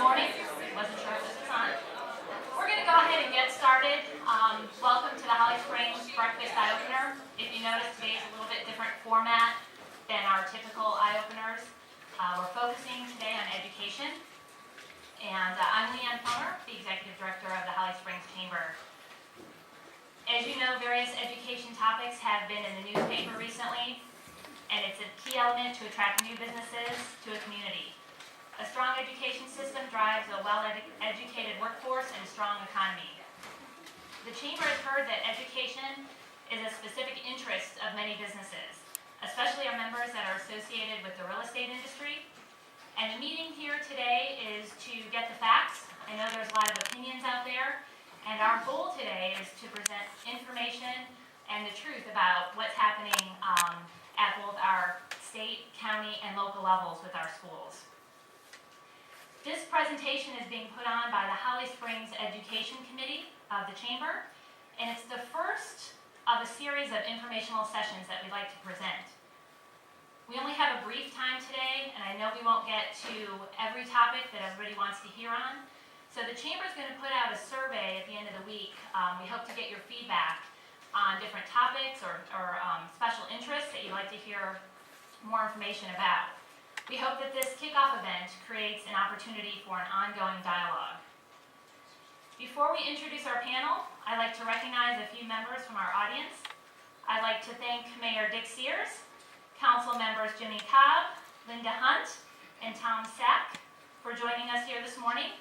morning. Wasn't sure if this was on. We're going to go ahead and get started. Welcome to the Holly Springs Breakfast Eye Opener. If you notice, today is a little bit different format than our typical eye openers. We're focusing today on education. And I'm Leanne Plummer, the Executive Director of the Holly Springs Chamber. As you know, various education topics have been in the newspaper recently, and it's a key element to attract new businesses to a community. A strong education system drives a well-educated workforce and a strong economy. The Chamber has heard that education is a specific interest of many businesses, especially our members that are associated with the real estate industry. And the meeting here today is to get the facts. I know there's a lot of opinions out there, and our goal today is to present information and the truth about what's happening at both our state, county, and local levels with our schools. This presentation is being put on by the Holly Springs Education Committee of the Chamber, and it's the first of a series of informational sessions that we'd like to present. We only have a brief time today, and I know we won't get to every topic that everybody wants to hear on. So the Chamber is going to put out a survey at the end of the week. We hope to get your feedback on different topics or special interests that you'd like to hear more information about. We hope that this kickoff event creates an opportunity for an ongoing dialogue. Before we introduce our panel, I'd like to recognize a few members from our audience. I'd like to thank Mayor Dick Sears, Council members Jimmy Cobb, Linda Hunt, and Tom Sack for joining us here this morning.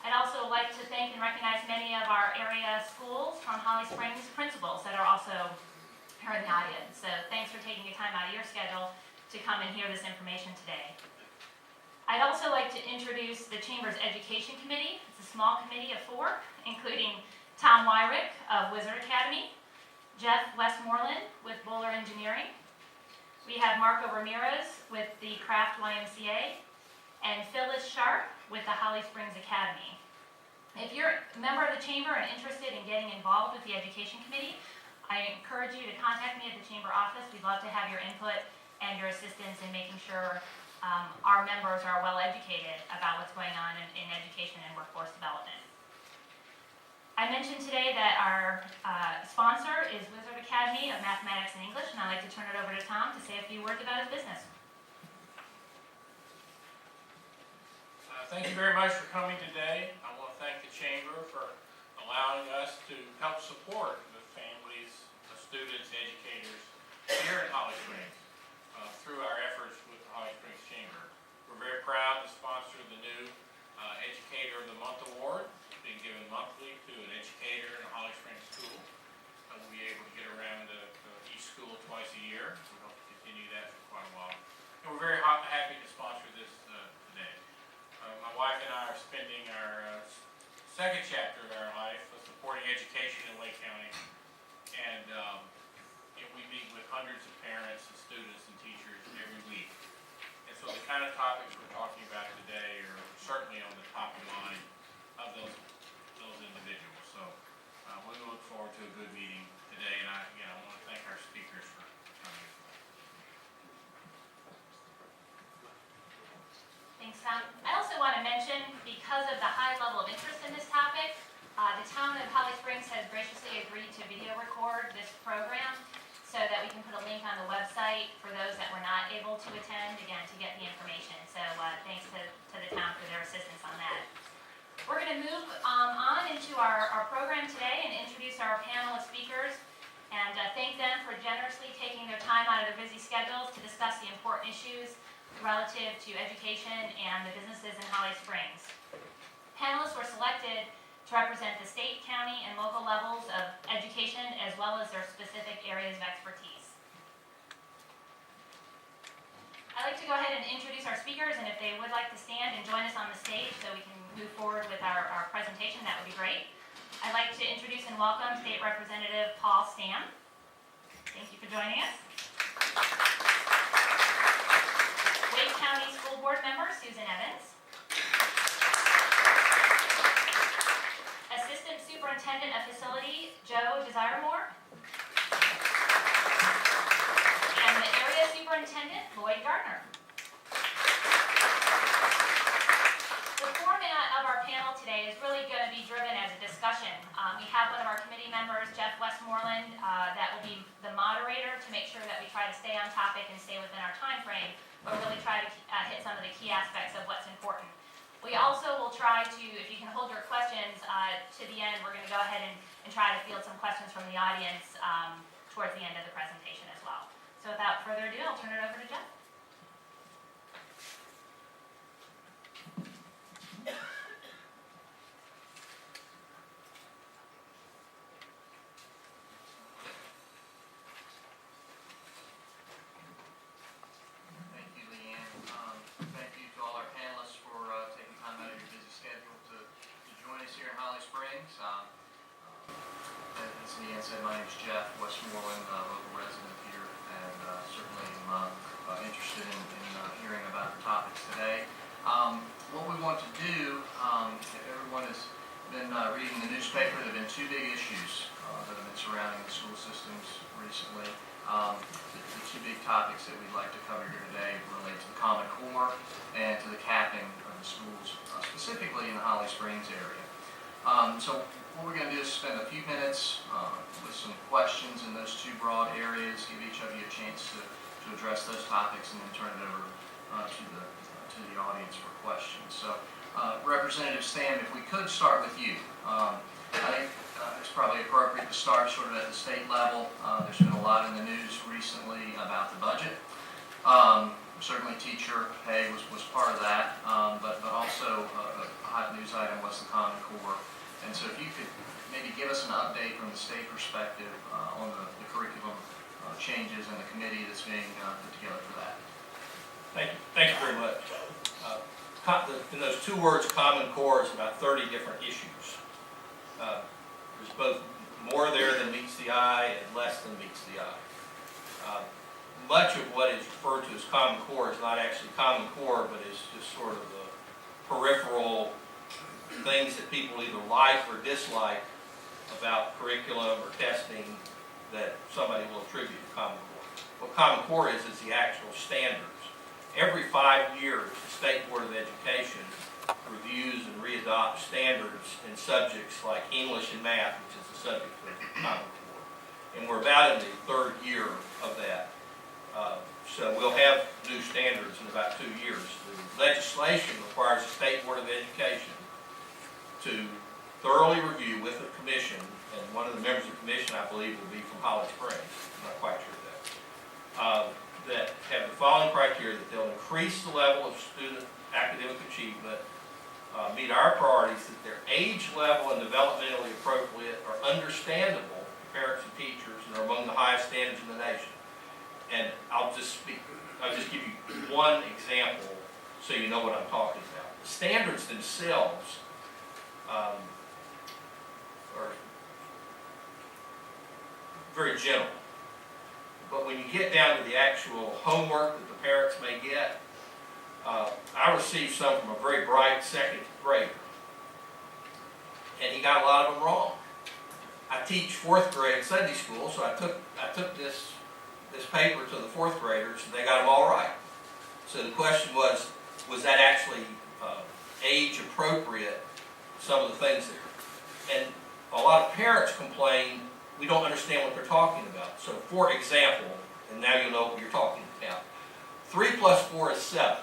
I'd also like to thank and recognize many of our area schools from Holly Springs principals that are also here in the audience. So thanks for taking your time out of your schedule to come and hear this information today. I'd also like to introduce the Chamber's Education Committee. It's a small committee of 4, including Tom Wyrick of Wizard Academy, Jeff Westmoreland with Bowler Engineering. We have Marco Ramirez with the Craft YMCA, and Phyllis Sharp with the Holly Springs Academy. If you're a member of the Chamber and interested in getting involved with the Education Committee, I encourage you to contact me at the Chamber office. We'd love to have your input and your assistance in making sure our members are well educated about what's going on in education and workforce development. I mentioned today that our sponsor is Wizard Academy of Mathematics and English, and I'd like to turn it over to Tom to say a few words about his business. Thank you very much for coming today. I want to thank the Chamber for allowing us to help support the families, the students, educators here in Holly Springs through our efforts with the Holly Springs Chamber. We're very proud to sponsor the new Educator of the Month Award, being given monthly to an educator in a Holly Springs school. We'll be able to get around to each school twice a year. We hope to continue that for quite a while. And we're very happy to sponsor this today. My wife and I are spending our second chapter of our life supporting education in Lake County. And we meet with hundreds of parents and students and teachers every week. And so the kind of topics we're talking about today are certainly on the top of mind of those individuals. So we look forward to a good meeting today. And I want to thank our speakers for coming. Thanks, Tom. I also want to mention, because of the high level of interest in this topic, the town of Holly Springs has graciously agreed to video record this program so that we can put a link on the website for those that were not able to attend, again, to get the information. So thanks to the town for their assistance on that. We're going to move on into our program today and introduce our panel of speakers and thank them for generously taking their time out of their busy schedules to discuss the important issues relative to education and the businesses in Holly Springs. Panelists were selected to represent the state, county, and local levels of education as well as their specific areas of expertise. I'd like to go ahead and introduce our speakers, and if they would like to stand and join us on the stage so we can move forward with our presentation, that would be great. I'd like to introduce and welcome State Representative Paul Stam. Thank you for joining us. Wake County School Board member Susan Evans. Assistant Superintendent of Facility Joe Desiremore. And the Area Superintendent Lloyd Gardner. The format have one of our committee members, Jeff Westmoreland, that will be the moderator to make sure that we try to stay on topic and stay within our time frame, but really try to hit some of the key aspects of what's important. We also will try to, if you can hold your questions to the end, we're going to go ahead and try to field some questions from the audience towards the end of the presentation as well. So without further ado, I'll turn it over to Jeff. As Leanne said, my name is Jeff Westmoreland, local resident here, and certainly am interested in hearing about the topics today. What we want to do, if everyone has been reading the newspaper, there have been two big issues that have been surrounding the school systems recently. The two big topics that we'd like to cover here today relate to the Common Core and to the capping of the schools, specifically in the Holly Springs area. So what we're going to do is spend a few minutes with some questions in those two broad areas, give each of you a chance to address those topics, and then turn it over to the audience for questions. So Representative Stam, if we could start with you. I think it's probably appropriate to start sort of at the state level. There's been a lot in the news recently about the budget. Certainly teacher pay was part of that, but also a hot news item was the Common Core. And so if you could maybe give us an update from the state perspective on the curriculum changes and the committee that's being put together for that. Thank you very much. In those two words, Common Core, is about 30 different issues. There's both more there than meets the eye and less than meets the eye. Much of what is referred to as Common Core is not actually Common Core, but is just sort of the peripheral things that people either like or dislike about curriculum or testing that somebody will attribute to Common Core. What Common Core is the actual standards. Every 5 years, the State Board of Education reviews and readopts standards in subjects like English and math, which is the subject of Common Core. And we're about in the 3rd year of that. So we'll have new standards in about 2 years. The legislation requires the State Board of Education to thoroughly review with the commission, and one of the members of the commission, I believe, will be from Holly Springs. I'm not quite sure of that. That have the following criteria: that they'll increase the level of student academic achievement, meet our priorities, that their age level and developmentally appropriate are understandable to parents and teachers, and are among the highest standards in the nation. And I'll just give you one example so you know what I'm talking about. The standards themselves are very general. But when you get down to the actual homework that the parents may get, I received some from a very bright 2nd grader, and he got a lot of them wrong. I teach 4th grade Sunday school, so I took this paper to the 4th graders, and they got them all right. So the question was that actually age appropriate, some of the things there? And a lot of parents complain, we don't understand what they're talking about. So for example, and now you'll know what you're talking about, 3 plus 4 is 7.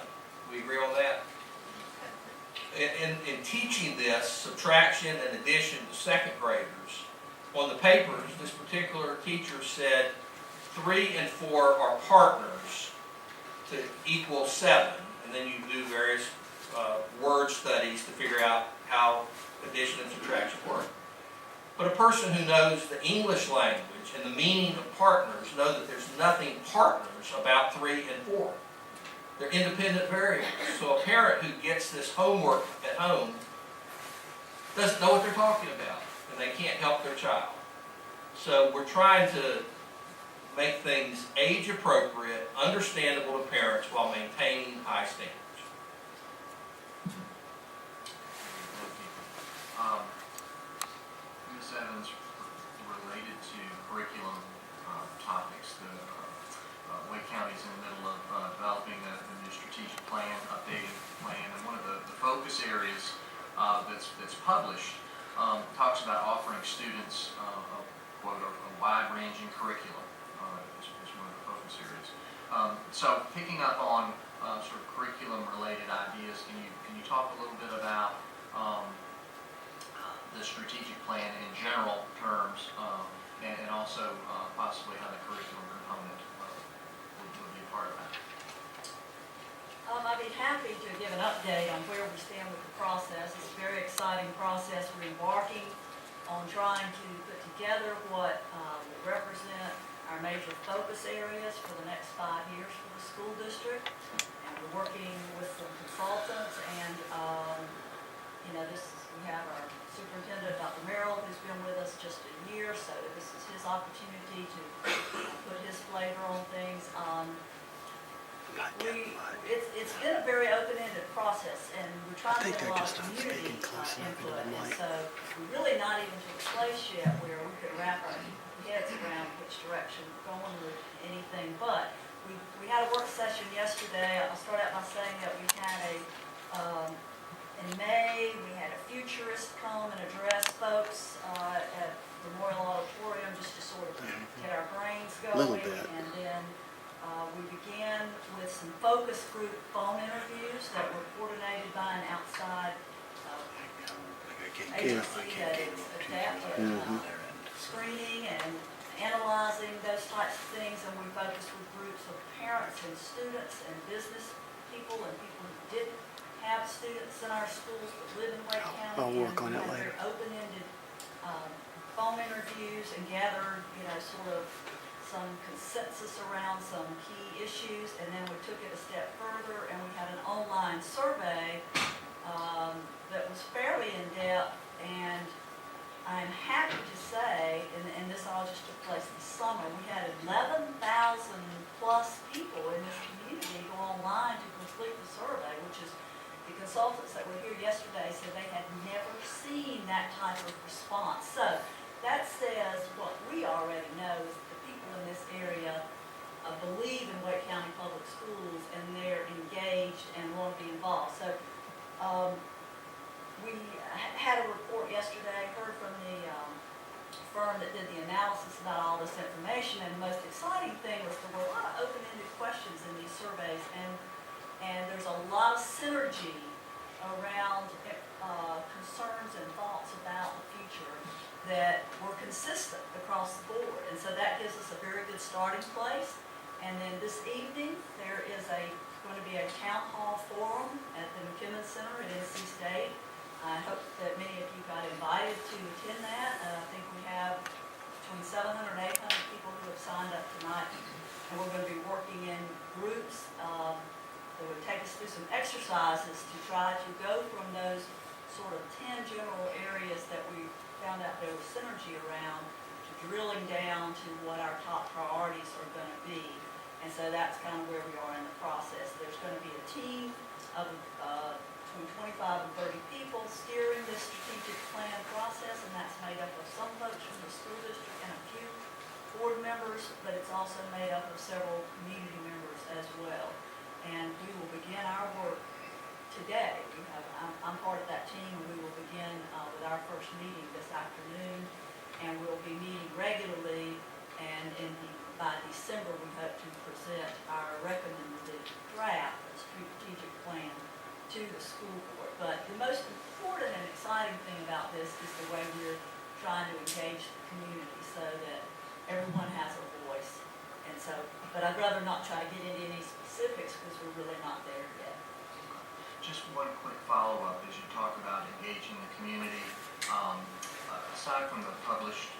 We agree on that? In teaching this, subtraction and addition to 2nd graders, on the papers, this particular teacher said 3 and 4 are partners to equal 7, and then you do various word studies to figure out how addition and subtraction work. But a person who knows the English language and the meaning of partners know that there's nothing partners about 3 and 4. They're independent variables. So a parent who gets this homework at home doesn't know what they're talking about, and they can't help their child. So we're trying to make things age appropriate, understandable to parents while maintaining high standards. Ms. Evans, related to curriculum topics, Wake County is in the middle of developing a new strategic plan, updating plan, and one of the focus areas that's published talks about offering students quote, a wide-ranging curriculum is one of the focus areas. So picking up on sort of curriculum-related ideas, can you talk a little bit about the strategic plan in general terms, and also possibly how the curriculum component would be a part of that? I'd be happy to give an update on where we stand with the process. It's a very exciting process. We're embarking on trying to put together what will represent our major focus areas for the next 5 years for the school district. And we're working with some consultants, and we have our superintendent, Dr. Merrill, who's been with us just a year, so this is his opportunity to put his flavor on things. It's been a very open-ended process, and we're trying to get a lot of community input, and so we're really not even to the place yet where we could wrap our heads around which direction we're going with anything. But we had a work session yesterday. I'll start out by saying that we had in May, we had a futurist come and address folks at Memorial Auditorium just to sort of get our brains going. And then we began with some focus group phone interviews that were coordinated by an outside agency that is adept at screening and analyzing those types of things. And we focused with groups of parents and students and business people and people who didn't have students in our schools but live in Wake County. I'll work on it later. Very open-ended phone interviews and gathered, sort of some consensus around some key issues, and then we took it a step further and we had an online survey that was fairly in-depth, and I'm happy to say, and this all just took place this summer, we had 11,000 plus people in this community go online to complete the survey, which is, the consultants that were here yesterday said they had never seen that type of response. So that says what we already know is that the people in this area believe in Wake County Public Schools, and they're engaged and want to be involved. So we had a report yesterday, heard from the firm that did the analysis about all this information, and the most exciting thing was there were a lot of open-ended questions in these surveys, and there's a lot of synergy around concerns and thoughts about the future that were consistent across the board. And so that gives us a very good starting place. And then this evening, there is going to be a town hall forum at the McKimmon Center at NC State. I hope that many of you got invited to attend that. I think we have between 700 and 800 people who have signed up tonight. And we're going to be working in groups that would take us through some exercises to try to go from those sort of 10 general areas that we found out there was synergy around to drilling down to what our top priorities are going to be. And so that's kind of where we are in the process. There's going to be a team of between 25 and 30 people steering this strategic plan process, and that's made up of some folks from the school district and a few board members, but it's also made up of several community members as well. And we will begin our work today. I'm part of that team, and we will begin with our first meeting this afternoon, and we'll be meeting regularly, and by December we hope to present our recommended draft of strategic plan to the school board. But the most important and exciting thing about this is the way we're trying to engage the community so that everyone has a voice. And so, but I'd rather not try to get into any specifics because we're really not there yet. Just one quick follow-up as you talk about engaging the community. Aside from the published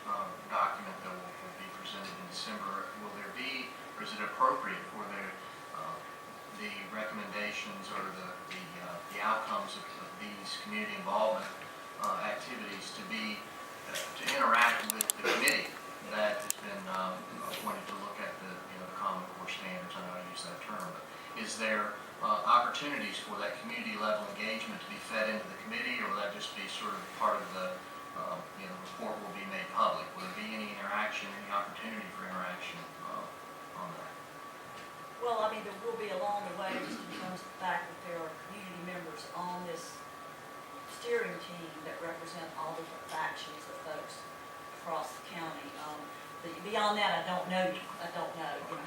document that will be presented in December, will there be, or is it appropriate for the recommendations or the outcomes of these community involvement activities to interact with the committee that has been appointed to look at the Common Core standards? I know I use that term, but is there opportunities for that community level engagement to be fed into the committee, or will that just be sort of part of the report will be made public? Will there be any interaction, any opportunity for interaction on that? Well, I mean, there will be along the way, just in terms of the fact that there are community members on this steering team that represent all different factions of folks across the county. Beyond that, I don't know,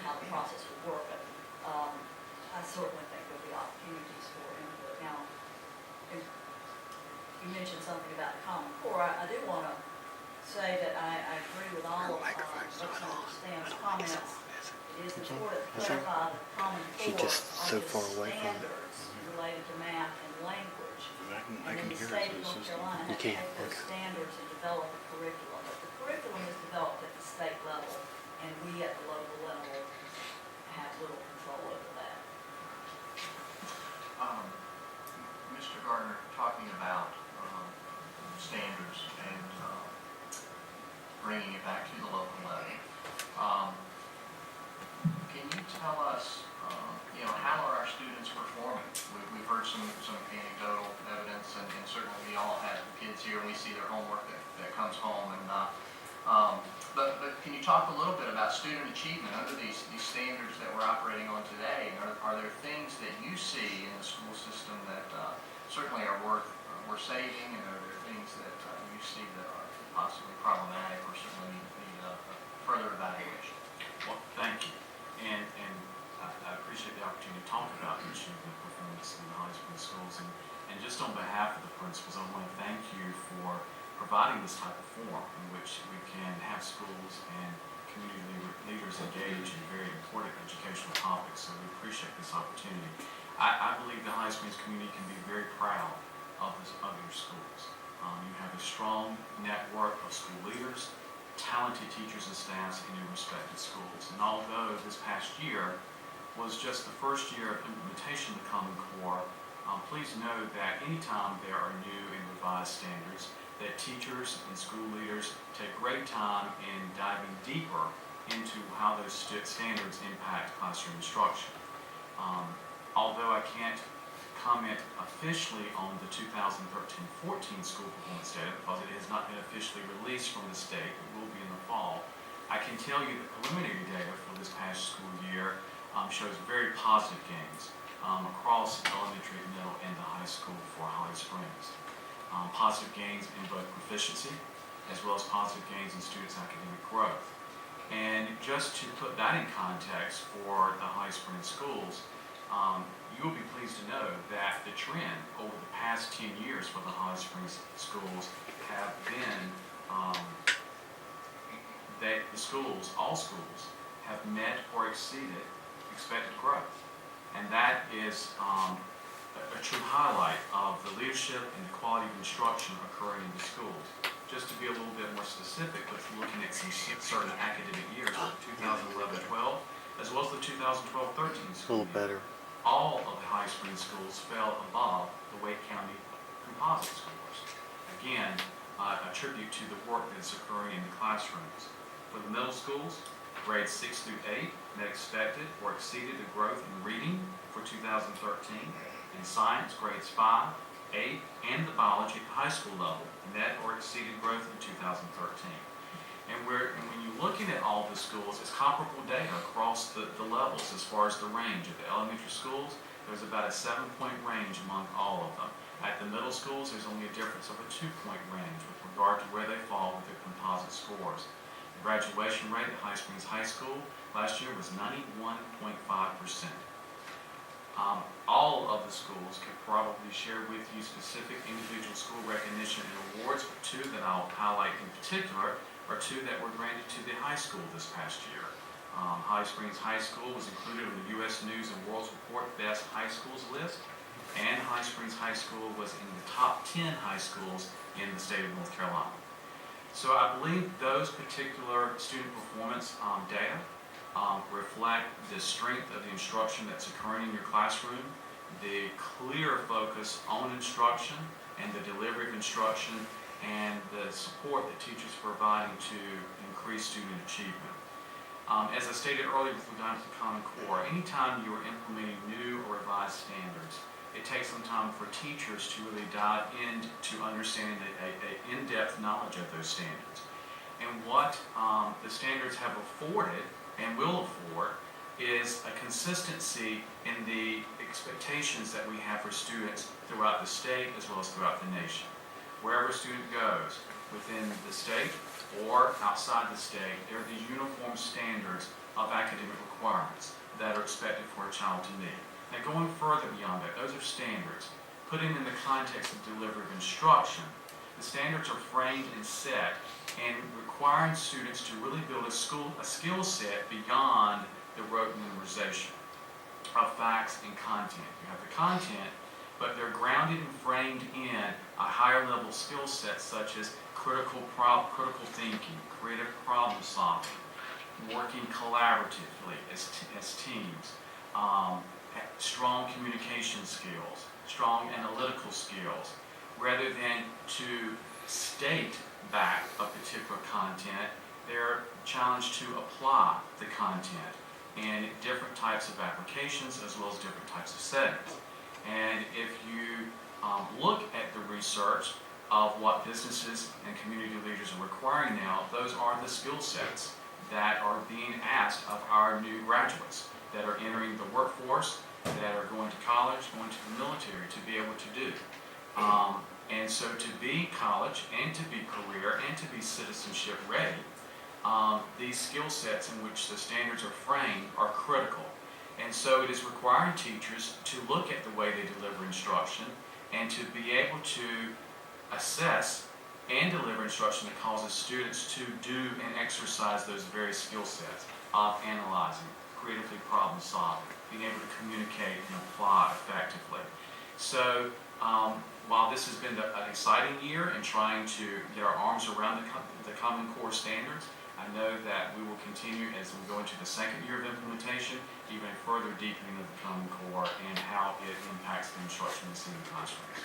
how the process would work, but I certainly think there'll be opportunities for input. Now, if you mentioned something about the Common Core. I do want to say that I agree with all of Stan's comments. It is important to clarify that Common Core are just standards related to math and language. And in the state of North Carolina, have to take those standards and develop a curriculum. But the curriculum is developed at the state level, and we at the local level have little control over that. Mr. Gardner, talking about standards and bringing it back to the local level, can you tell us, how are our students performing? We've heard some anecdotal evidence, and certainly we all have kids here, and we see their homework that comes home. And but can you talk a little bit about student achievement under these standards that we're operating on today? Are there things that you see in the school system that certainly are worth saving, and are there things that you see that are possibly problematic or certainly need further evaluation? Well, thank you. And I appreciate the opportunity to talk about the achievement performance in the Holly Springs schools. And just on behalf of the principals, I want to thank you for providing this type of forum in which we can have schools and community leaders engage in very important educational topics. So we appreciate this opportunity. I believe the Holly Springs community can be very proud of your schools. You have a strong network of school leaders, talented teachers and staffs in your respective schools. And although this past year was just the first year of implementation of the Common Core, please know that anytime there are new and revised standards, that teachers and school leaders take great time in diving deeper into how those standards impact classroom instruction. Although I can't comment officially on the 2013-14 school performance data because it has not been officially released from the state, it will be in the fall, I can tell you that preliminary data for this past school year shows very positive gains across elementary, middle, and the high school for Holly Springs. Positive gains in both proficiency as well as positive gains in students' academic growth. And just to put that in context for the Holly Springs schools, you will be pleased to know that the trend over the past 10 years for the Holly Springs schools have been that the schools, all schools, have met or exceeded expected growth. And that is a true highlight of the leadership and the quality of instruction occurring in the schools. Just to be a little bit more specific, with looking at some certain academic years, like 2011-12, as well as the 2012-13 school year, all of the Holly Springs schools fell above the Wake County composite scores. Again, a tribute to the work that's occurring in the classrooms. For the middle schools, grades 6 through 8 met expected or exceeded the growth in reading for 2013. In science, grades 5, 8, and the biology at the high school level met or exceeded growth in 2013. And when you're looking at all the schools, it's comparable data across the levels as far as the range. At the elementary schools, there's about a 7-point range among all of them. At the middle schools, there's only a difference of a 2-point range with regard to where they fall with their composite scores. The graduation rate at Holly Springs High School last year was 91.5%. All of the schools could probably share with you specific individual school recognition and awards, but two that I'll highlight in particular are two that were granted to the high school this past year. Holly Springs High School was included in the U.S. News and World Report Best High Schools list, and Holly Springs High School was in the top 10 high schools in the state of North Carolina. So I believe those particular student performance data reflect the strength of the instruction that's occurring in your classroom, the clear focus on instruction and the delivery of instruction, and the support that teachers are providing to increase student achievement. As I stated earlier with regard to the Common Core, anytime you are implementing new or revised standards, it takes some time for teachers to really dive into understanding an in-depth knowledge of those standards. And what the standards have afforded and will afford is a consistency in the expectations that we have for students throughout the state as well as throughout the nation. wherever a student goes, within the state or outside the state, there are these uniform standards of academic requirements that are expected for a child to meet. Now, going further beyond that, those are standards. Putting in the context of delivery of instruction, the standards are framed and set and requiring students to really build a skill set beyond the rote memorization of facts and content. You have the content, but they're grounded and framed in a higher level skill set such as critical thinking, creative problem solving, working collaboratively as teams, strong communication skills, strong analytical skills, rather than to state back a particular content, they're challenged to apply the content in different types of applications as well as different types of settings. And if you look at the research of what businesses and community leaders are requiring now, those are the skill sets that are being asked of our new graduates that are entering the workforce, that are going to college, going to the military to be able to do. And so to be college and to be career and to be citizenship ready, these skill sets in which the standards are framed are critical. And so it is requiring teachers to look at the way they deliver instruction and to be able to assess and deliver instruction that causes students to do and exercise those very skill sets of analyzing, creatively problem solving, being able to communicate and apply effectively. So while this has been an exciting year in trying to get our arms around the Common Core standards, I know that we will continue as we go into the second year of implementation, even a further deepening of the Common Core and how it impacts the instruction we see in classrooms.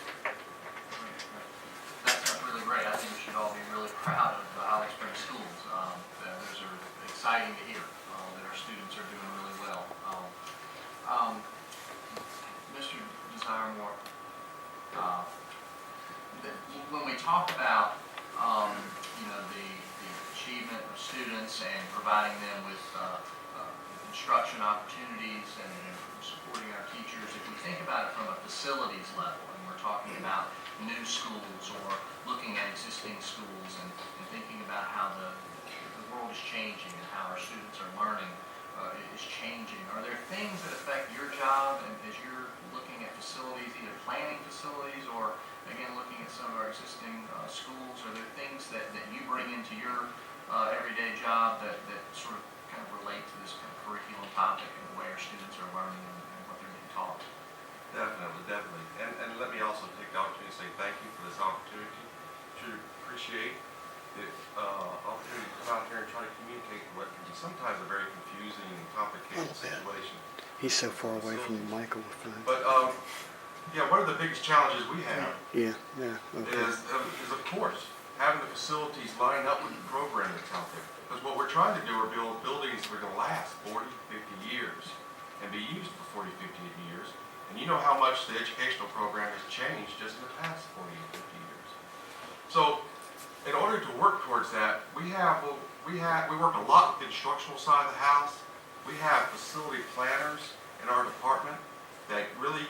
That's really great. I think we should all be really proud of the Holly Springs schools. Those are exciting to hear that our students are doing really well. Mr. Desiremore, when we talk about the achievement of students and providing them with instruction opportunities and supporting our teachers, if we think about it from a facilities level, and we're talking about new schools or looking at existing schools and thinking about how the world is changing and how our students are learning is changing, are there things that affect your job and as you're looking at facilities, either planning facilities or again looking at some of our existing schools? Are there things that you bring into your everyday job that sort of kind of relate to this kind of curriculum topic and the way our students are learning and what they're being taught? Definitely. And let me also take the opportunity to say thank you for this opportunity. Truly appreciate the opportunity to come out here and try to communicate what can be sometimes a very confusing and complicated situation. He's so far away from the mic all the time. But one of the biggest challenges we have Okay. is of course having the facilities line up with the program that's out there. Because what we're trying to do are build buildings that are going to last 40, 50 years and be used for 40, 50 years. And you know how much the educational program has changed just in the past 40 or 50 years. So in order to work towards that, we work a lot with the instructional side of the house. We have facility planners in our department that really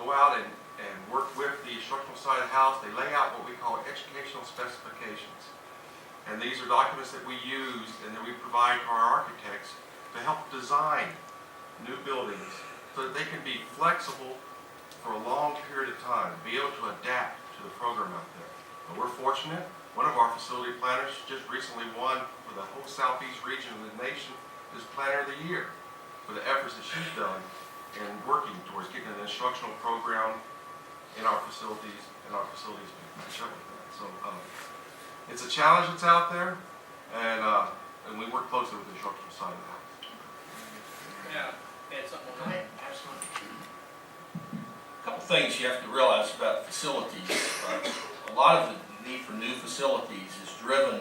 go out and work with the instructional side of the house. They lay out what we call educational specifications. And these are documents that we use and that we provide to our architects to help design new buildings so that they can be flexible for a long period of time, be able to adapt to the program out there. But we're fortunate. One of our facility planners just recently won for the whole southeast region of the nation as Planner of the Year for the efforts that she's done in working towards getting an instructional program in our facilities can match up with that. So it's a challenge that's out there, and we work closely with the instructional side of the house. Yeah, add something Go on that. ahead. Absolutely. A couple things you have to realize about facilities. A lot of the need for new facilities is driven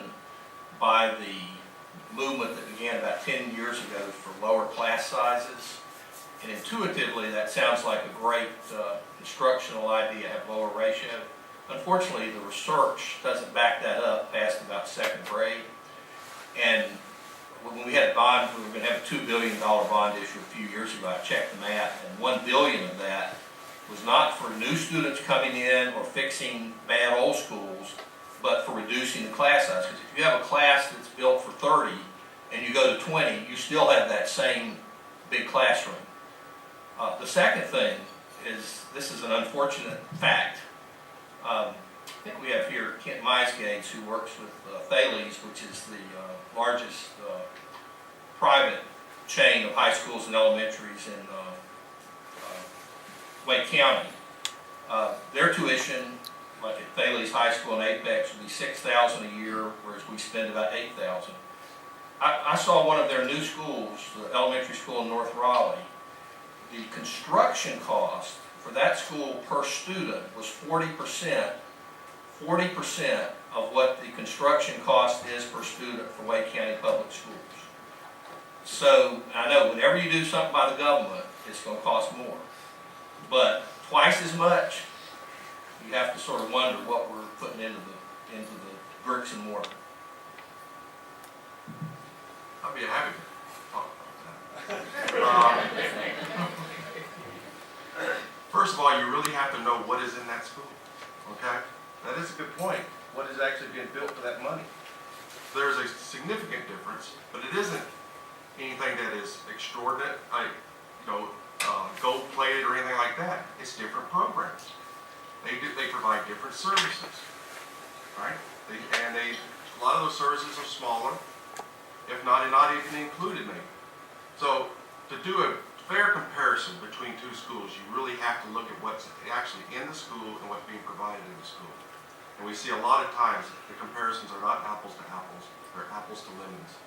by the movement that began about 10 years ago for lower class sizes. And intuitively, that sounds like a great instructional idea, have lower ratio. Unfortunately, the research doesn't back that up past about second grade. And when we had a bond, we were going to have a $2 billion bond issue a few years ago. I checked the math, and $1 billion of that was not for new students coming in or fixing bad old schools, but for reducing the class size. Because if you have a class that's built for 30 and you go to 20, you still have that same big classroom. The second thing is, this is an unfortunate fact. I think we have here Kent Meisgates, who works with Thales, which is the largest private chain of high schools and elementaries in Wake County. Their tuition, like at Thales High School in Apex, would be $6,000 a year, whereas we spend about $8,000. I saw one of their new schools, the elementary school in North Raleigh. The construction cost for that school per student was 40% of what the construction cost is per student for Wake County Public Schools. So I know whenever you do something by the government, it's going to cost more. But twice as much, you have to sort of wonder what we're putting into the bricks and mortar. I'd be happy to talk about that. First of all, you really have to know what is in that school, okay? That is a good point. What is actually being built for that money? There's a significant difference, but it isn't anything that is extraordinary, gold-plated or anything like that. It's different programs. They provide different services, right? A lot of those services are smaller, if not even included maybe. So to do a fair comparison between two schools, you really have to look at what's actually in the school and what's being provided in the school. And we see a lot of times the comparisons are not apples to apples, they're apples to lemons.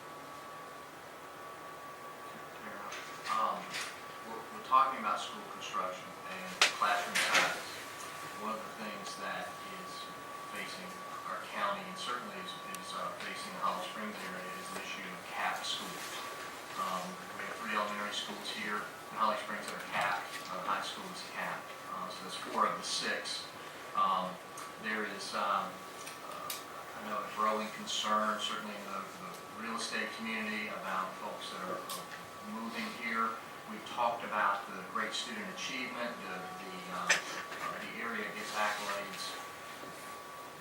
We're talking about school construction and classroom size. One of the things that is facing our county and certainly is facing the Holly Springs area is the issue of capped schools. We have 3 elementary schools here in Holly Springs that are capped. High school is capped. So that's 4 of the 6. There is, I know, a growing concern, certainly in the real estate community, about folks that are moving here. We've talked about the great student achievement. The area gets accolades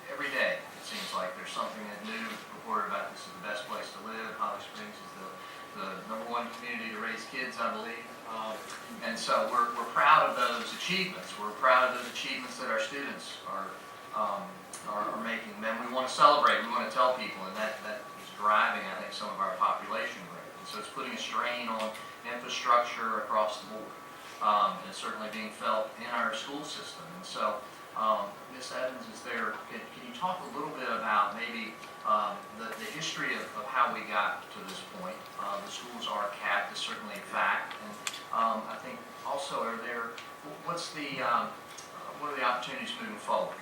every day. It seems like there's something that new reported about this is the best place to live. Holly Springs is the #1 community to raise kids, I believe. And so we're proud of those achievements. We're proud of those achievements that our students are making. Then we want to celebrate. We want to tell people, and that is driving, I think, some of our population growth. And so it's putting a strain on infrastructure across the board, and it's certainly being felt in our school system. And so, Ms. Evans is there. Can you talk a little bit about maybe the history of how we got to this point? The schools are capped is certainly a fact, and I think also what are the opportunities moving forward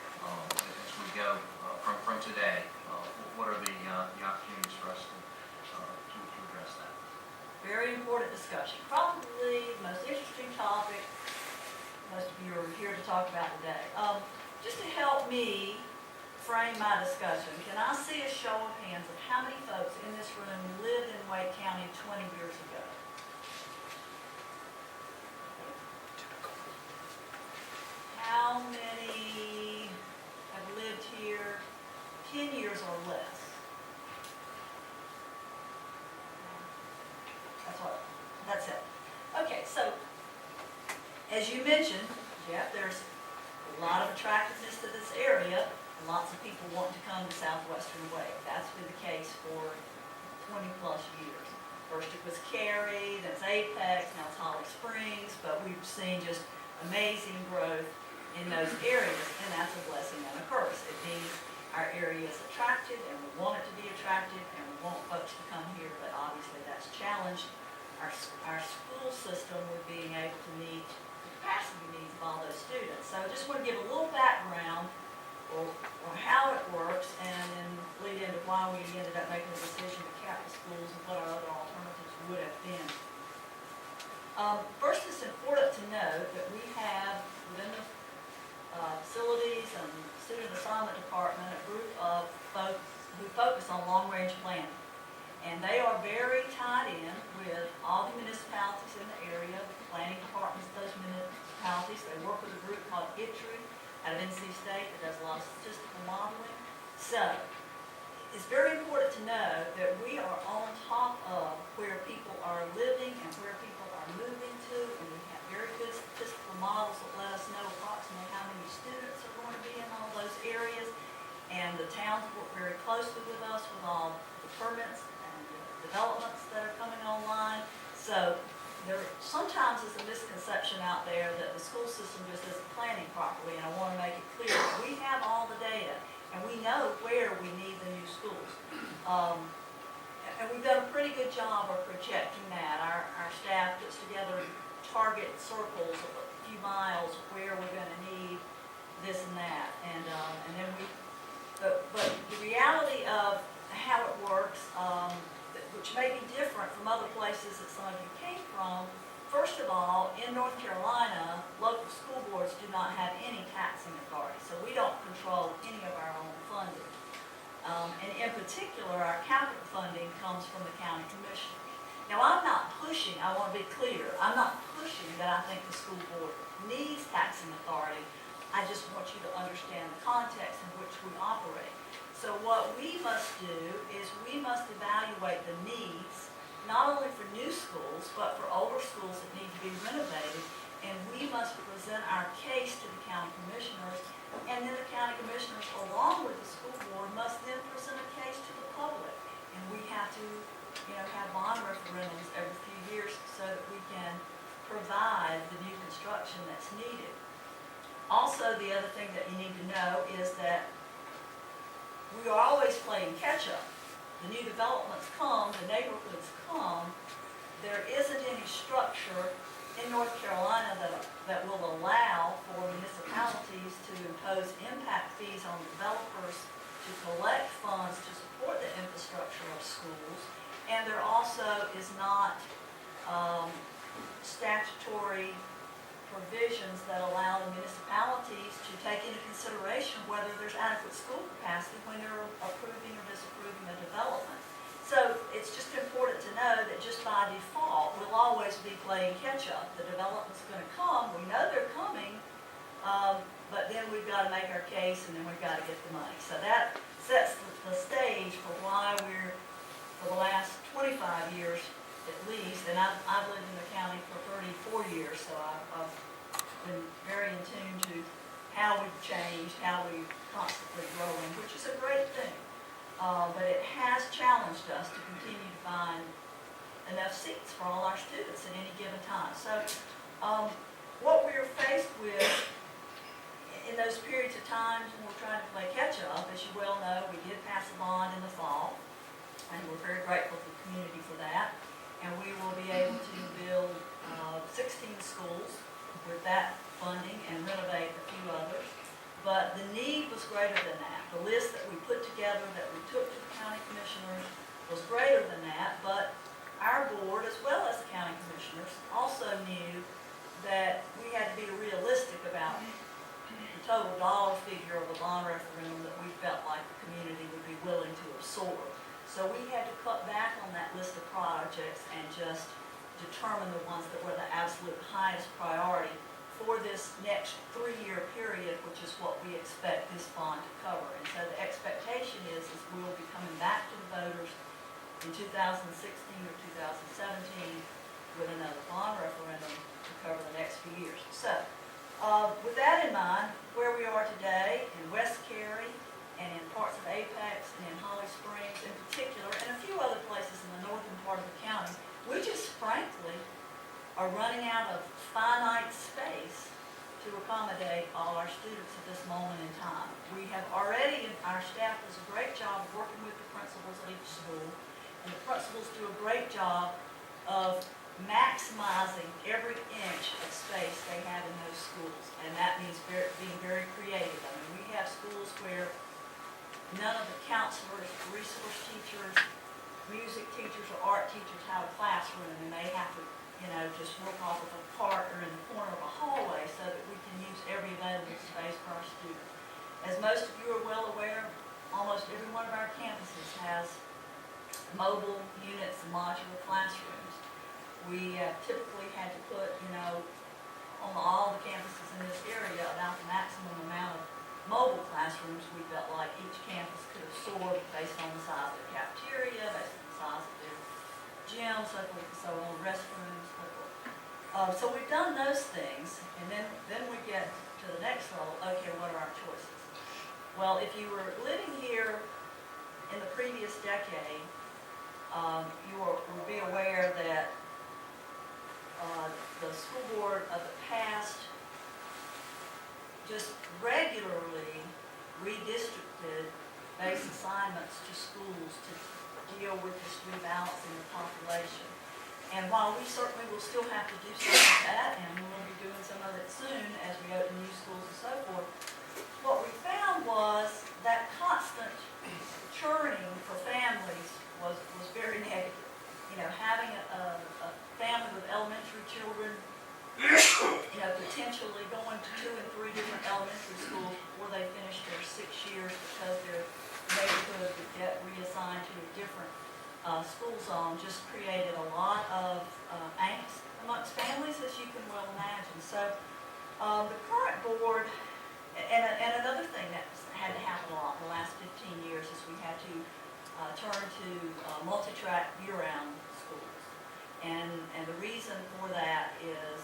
as we go from today? What are the opportunities for us to address that? Very important discussion. Probably the most interesting topic most of you are here to talk about today. Just to help me frame my discussion, can I see a show of hands of how many folks in this room lived in Wake County 20 years ago? How many have lived here 10 years or less? That's it. Okay, so as you mentioned, Jeff, there's a lot of attractiveness to this area. Lots of people want to come to Southwestern Wake. That's been the case for 20 plus years. First it was Cary, then it's Apex, now it's Holly Springs, but we've seen just amazing growth in those areas, and that's a blessing and a curse. It means our area is attractive, and we want it to be attractive, and we want folks to come here, but obviously that's challenged our school system with being able to meet the capacity needs of all those students. So I just want to give a little background or how it works, and then lead into why we ended up making the decision to cap the schools and what our other alternatives would have been. First, it's important to note that we have within the facilities and student assignment department a group of folks who focus on long-range planning. And they are very tied in with all the municipalities in the area, the planning departments of those municipalities. They work with a group called ITRI out of NC State that does a lot of statistical modeling. So it's very important to know that we are on top of where people are living and where people are moving to, and we have very good statistical models that let us know approximately how many students are going to be in all those areas. And the towns work very closely with us with all the permits and the developments that are coming online. So there sometimes is a misconception out there that the school system just isn't planning properly, and I want to make it clear that we have all the data and we know where we need the new schools. And we've done a pretty good job of projecting that. Our staff puts together target circles of a few miles of where we're going to need this and that, and then we. But the reality of how it works, which may be different from other places that some of you came from, first of all, in North Carolina, local school boards do not have any taxing authority, so we don't control any of our own funding. And in particular, our capital funding comes from the county commissioners. Now, I'm not pushing, I want to be clear, I'm not pushing that I think the school board needs taxing authority. I just want you to understand the context in which we operate. So what we must do is we must evaluate the needs, not only for new schools, but for older schools that need to be renovated, and we must present our case to the county commissioners, and then the county commissioners, along with the school board, must then present a case to the public. And we have to, have bond referendums every few years so that we can provide the new construction that's needed. Also, the other thing that you need to know is that we are always playing catch-up. The new developments come, the neighborhoods come. There isn't any structure in North Carolina that will allow for municipalities to impose impact fees on developers to collect funds to support the infrastructure of schools. And there also is not statutory provisions that allow the municipalities to take into consideration whether there's adequate school capacity when they're approving or disapproving a development. So it's just important to know that just by default, we'll always be playing catch-up. The development's going to come, we know they're coming, but then we've got to make our case and then we've got to get the money. So that sets the stage for why we're, for the last 25 years, at least, and I've lived in the county for 34 years, so I've been very in tune to how we've changed, how we've constantly growing, which is a great thing. But it has challenged us to continue to find enough seats for all our students at any given time. So what we're faced with in those periods of times when we're trying to play catch up, as you well know, we did pass a bond in the fall, and we're very grateful to the community for that. And we will be able to build 16 schools with that funding and renovate a few others. But the need was greater than that. The list that we put together, that we took to the county commissioners, was greater than that. But our board, as well as the county commissioners, also knew that we had to be realistic about the total dollar figure of a bond referendum that we felt like the community would be willing to absorb. So we had to cut back on that list of projects and just determine the ones that were the absolute highest priority for this next 3-year period, which is what we expect this bond to cover. And so the expectation is we'll be coming back to the voters in 2016 or 2017 with another bond referendum to cover the next few years. So with that in mind, where we are today in West Cary, and in parts of Apex and in Holly Springs in particular, and a few other places in the northern part of the county, we just frankly are running out of finite space to accommodate all our students at this moment in time. We have already, our staff does a great job of working with the principals at each school, and the principals do a great job of maximizing every inch of space they have in those schools, and that means being very creative. I mean, we have schools where none of the counselors, resource teachers, music teachers, or art teachers have a classroom, and they have to, just work off of a park or in the corner of a hallway so that we can use every available space for our students. As most of you are well aware, almost every one of our campuses has mobile units and modular classrooms. We have typically had to put, on all the campuses in this area about the maximum amount of mobile classrooms we felt like each campus could absorb based on the size of their cafeteria, based on the size of their gym, so forth and so on, restrooms, so forth. So we've done those things, and then we get to the next level. Okay, what are our choices? Well, if you were living here in the previous decade, you will be aware that the school board of the past just regularly redistricted base assignments to schools to deal with this rebalancing of population. And while we certainly will still have to do some of that, and we will be doing some of it soon as we open new schools and so forth, what we found was that constant churning for families was very negative. You know, having a family with elementary children, you know, potentially going to 2 and 3 different elementary schools before they finish their 6 years because their neighborhood would get reassigned to a different school zone just created a lot of angst amongst families, as you can well imagine. So the current board, and another thing that's had to happen a lot in the last 15 years is we had to turn to multi-track year-round schools. And the reason for that is,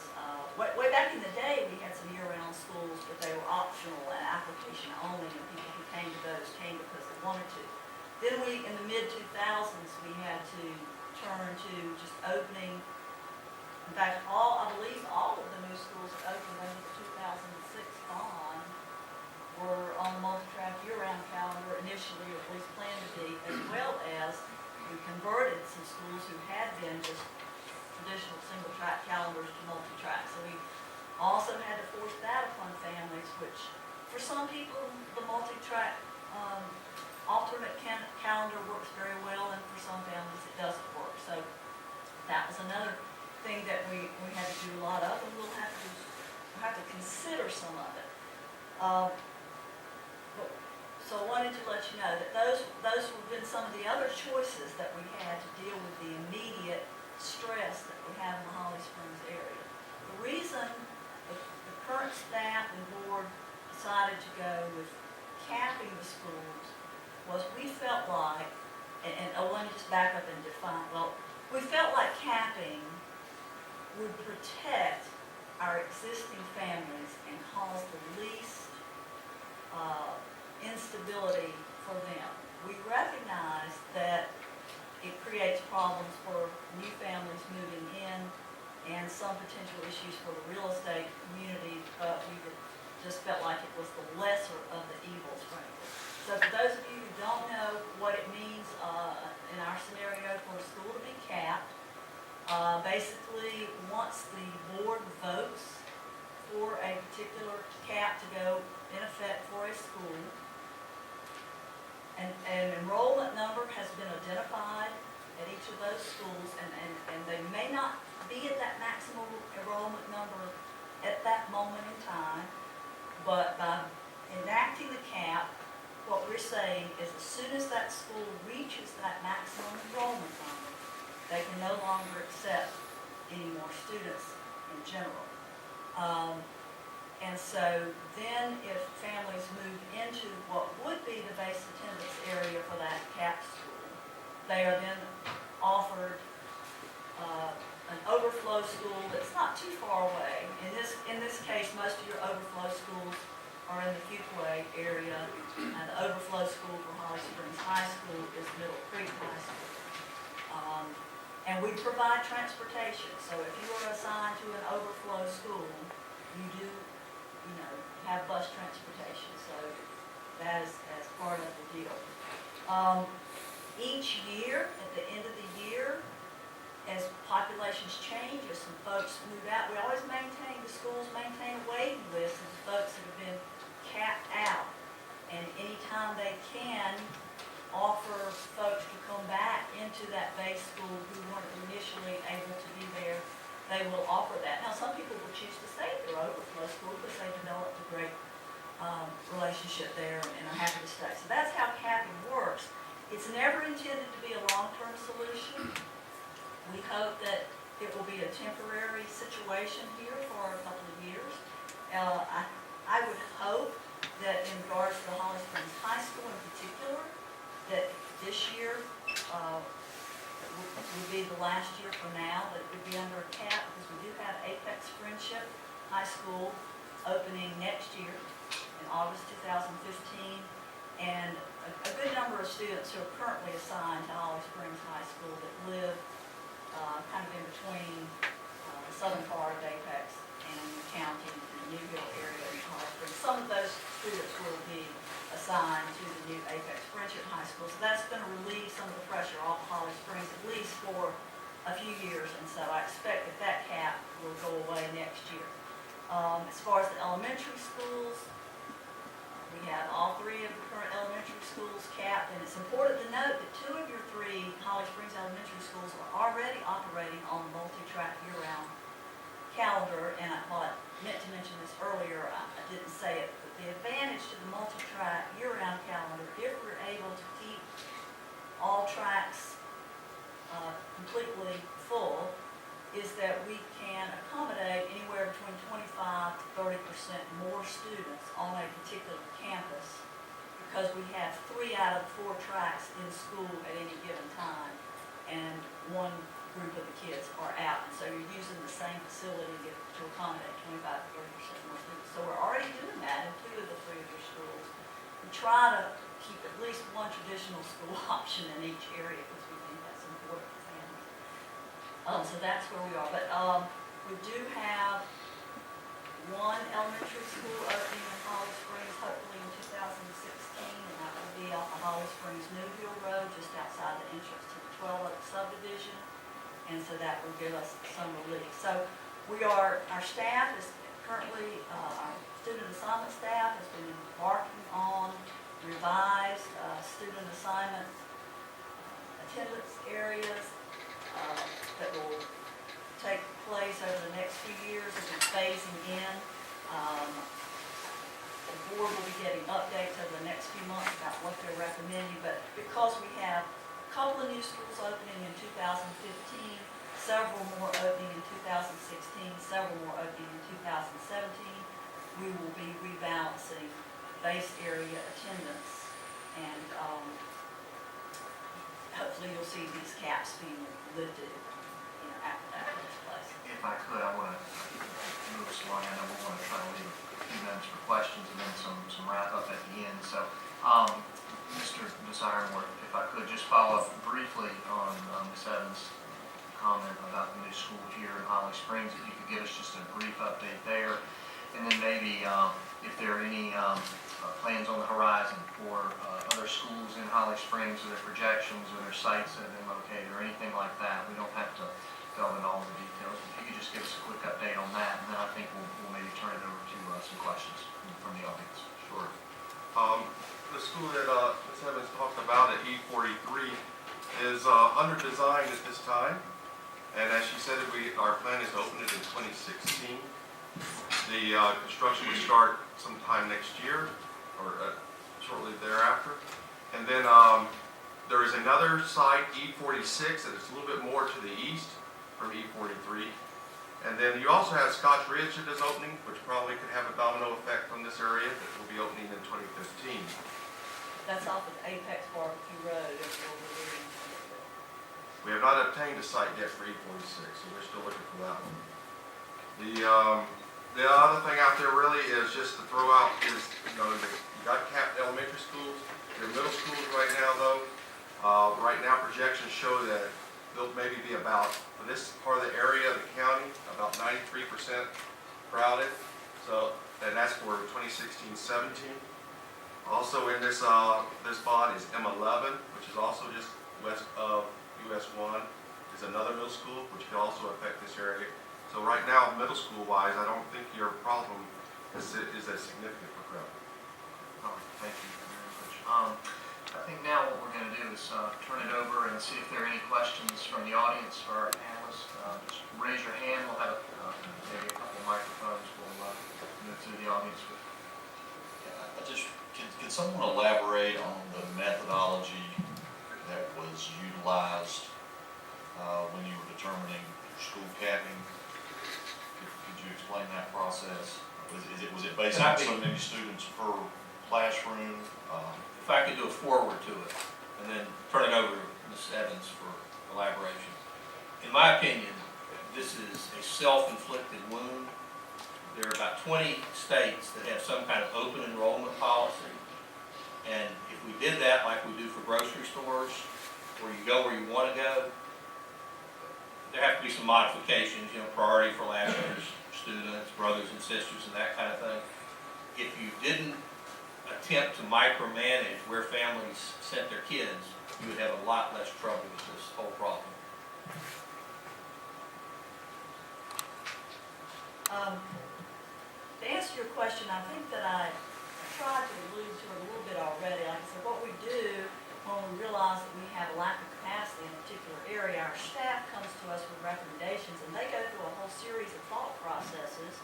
way back in the day, we had some year-round schools, but they were optional and application only, and people who came to those came because they wanted to. Then in the mid-2000s, we had to turn to just opening, in fact, I believe all of the new schools that opened under the 2006 bond were on the multi-track year-round calendar initially, or at least planned to be, as well as we converted some schools who had been just traditional single-track calendars to multi-track. So we also had to force that upon families, which for some people, the multi-track alternate calendar works very well, and for some families it doesn't work. So that was another thing that we had to do a lot of, and we'll have to consider some of it. So I wanted to let you know that those have been some of the other choices that we had to deal with the immediate stress that we have in the Holly Springs area. The reason the current staff and board decided to go with capping the schools was we felt like, let me just back up and define, we felt like capping would protect our existing families and cause the least instability for them. We recognize that it creates problems for new families moving in and some potential issues for the real estate community, but we just felt like it was the lesser of the evils, frankly. So for those of you who don't know what it means in our scenario for a school to be capped, basically once the board votes for a particular cap to go in effect for a school, an enrollment number has been identified at each of those schools, and they may not be at that maximum enrollment number at that moment in time, but by enacting the cap, what we're saying is as soon as that school reaches that maximum enrollment number, they can no longer accept any more students in general. And so then if families move into what would be the base attendance area for that cap school, they are then offered an overflow school that's not too far away. In this case, most of your overflow schools are in the Fuquay area, and the overflow school for Holly Springs High School is Middle Creek High School. And we provide transportation, so if you are assigned to an overflow school, you do, have bus transportation, so that is as part of the deal. Each year, at the end of the year, as populations change, as some folks move out, we always the schools maintain a waiting list of the folks that have been capped out. And anytime they can offer folks to come back into that base school who weren't initially able to be there, they will offer that. Now, some people will choose to stay at their overflow school because they developed a great relationship there and are happy to stay. So that's how capping works. It's never intended to be a long-term solution. We hope that It will be a temporary situation here for a couple of years. I would hope that in regards to the Holly Springs High School in particular, that this year would be the last year for now, that it would be under a cap, because we do have Apex Friendship High School opening next year in August 2015, and a good number of students who are currently assigned to Holly Springs High School that live kind of in between the southern part of Apex and the county and the New Hill area in Holly Springs. Some of those students will be assigned to the new Apex Friendship High School, so that's going to relieve some of the pressure off Holly Springs, at least for a few years, and so I expect that that cap will go away next year. As far as the elementary schools, we have all three of the current elementary schools capped, and it's important to note that 2 of your 3 Holly Springs elementary schools are already operating on the multi-track year-round calendar, and while I meant to mention this earlier, I didn't say it, but the advantage to the multi-track year-round calendar, if we're able to keep all tracks completely full, is that we can accommodate anywhere between 25 to 30% more students on a particular campus, because we have 3 out of 4 tracks in school at any given time, and one group of the kids are out, and so you're using the same facility to accommodate 25 to 30% more students. So we're already doing that in 2 of the 3 of your schools. We try to keep at least one traditional school option in each area, because we think that's important for families. So that's where we are. But we do have 1 elementary school opening in Holly Springs, hopefully in 2016, and that will be off the Holly Springs New Hill Road, just outside the entrance to the 12 Oak subdivision, and so that will give us some relief. So our staff is currently, our student assignment staff has been embarking on revised student assignment attendance areas that will take place over the next few years as we're phasing in. The board will be getting updates over the next few months about what they're recommending, but because we have a couple of new schools opening in 2015, several more opening in 2016, several more opening in 2017, we will be rebalancing base area attendance, and hopefully you'll see these caps being lifted, after that takes place. If I could, I want to move us along. I know we want to try to leave a few minutes for questions and then some wrap up at the end. So, Mr. Ironworth, if I could just follow up briefly on Ms. Evans' comment about the new school here in Holly Springs, if you could give us just a brief update there, and then maybe if there are any plans on the horizon for other schools in Holly Springs, or their projections, or their sites that have been located, or anything like that. We don't have to delve into all the details. If you could just give us a quick update on that, and then I think we'll maybe turn it over to some questions from the audience. Sure. The school that Ms. Evans talked about at E43 is under design at this time, and as she said, our plan is to open it in 2016. The construction will start sometime next year, or shortly thereafter. And then there is another site, E46, that is a little bit more to the east from E43. And then you also have Scotch Ridge that is opening, which probably could have a domino effect on this area, that will be opening in 2015. That's off of Apex Barbecue Road, as we'll be doing. We have not obtained a site yet for E46, so we're still looking for that one. The other thing out there really is just to throw out is, you got capped elementary schools. Your middle schools right now, though, right now projections show that they'll maybe be about, for this part of the area of the county, about 93% crowded. So, and that's for 2016-17. Also in this spot is M11, which is also just west of US 1, is another middle school, which could also affect this area. So right now, middle school wise, I don't think your problem is as significant for crowd. Thank you very much. I think now what we're going to do is turn it over and see if there are any questions from the audience for our panelists. Just raise your hand. We'll have maybe a couple of microphones. We'll move to the audience with. Could someone elaborate on the methodology that was utilized when you were determining school capping. Could you explain that process? Was it based on so many students per classroom? If I could do a forward to it, and then turn it over to Ms. Evans for elaboration. In my opinion, this is a self-inflicted wound. There are about 20 states that have some kind of open enrollment policy. And if we did that like we do for grocery stores, where you go where you want to go, there have to be some modifications, priority for last year's students, brothers and sisters, and that kind of thing. If you didn't attempt to micromanage where families sent their kids, you would have a lot less trouble with this whole problem. To answer your question, I think that I tried to allude to it a little bit already. Like I said, what we do when we realize that we have a lack of capacity in a particular area, our staff comes to us with recommendations, and they go through a whole series of thought processes.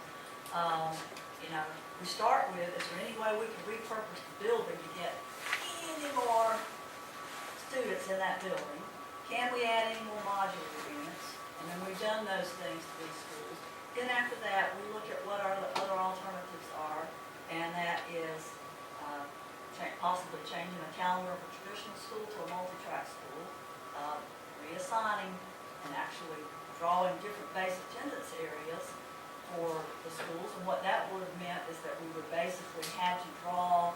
We start with, is there any way we can repurpose the building to get any more students in that building? Can we add any more modular units? And then we've done those things to these schools. Then after that, we look at what our other alternatives are, and that is possibly changing the calendar of a traditional school to a multi-track school, reassigning and actually drawing different base attendance areas for the schools. And what that would have meant is that we would basically have to draw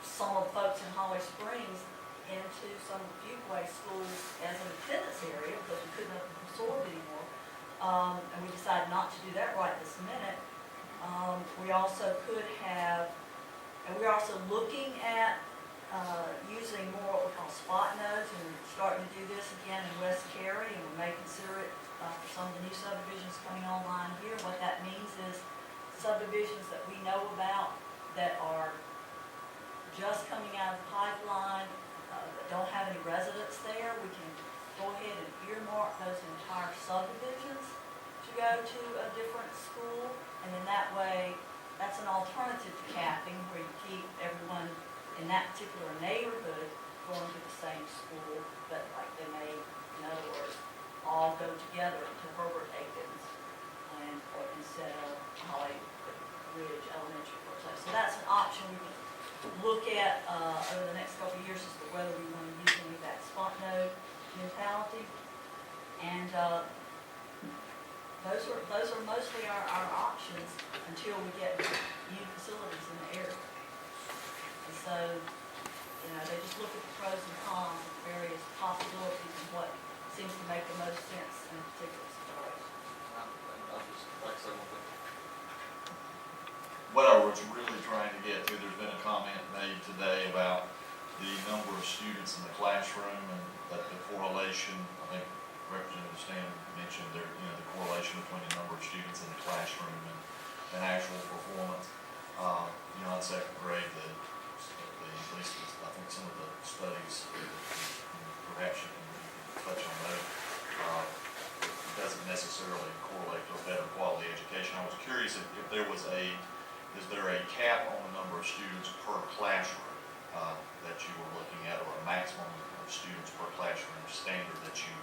some of the folks in Holly Springs into some Fuquay schools as an attendance area because we couldn't absorb anymore. And we decided not to do that right this minute. We also could have, and we're also looking at using more what we call spot nodes, and we're starting to do this again in West Cary, and we may consider it for some of the new subdivisions coming online here. What that means is subdivisions that we know about that are just coming out of the pipeline, that don't have any residents there, we can go ahead and earmark those entire subdivisions to go to a different school, and then that way, that's an alternative to capping where you keep everyone in that particular neighborhood going to the same school, but like they may, in other words, all go together to Herbert Akins or instead of Holly Ridge Elementary, for example. So that's an option we can look at over the next couple of years as to whether we want to use any of that spot node mentality. And those are mostly our options until we get new facilities in the area. And so, they just look at the pros and cons of various possibilities and what seems to make the most sense in a particular situation. What I was really trying to get to, there's been a comment made today about the number of students in the classroom and that the correlation, I think Representative Stan mentioned there, the correlation between the number of students in the classroom and actual performance. In second grade, at least I think some of the studies, perhaps you can touch on those, doesn't necessarily correlate to a better quality education. I was curious if there was is there a cap on the number of students per classroom that you were looking at, or a maximum of students per classroom standard that you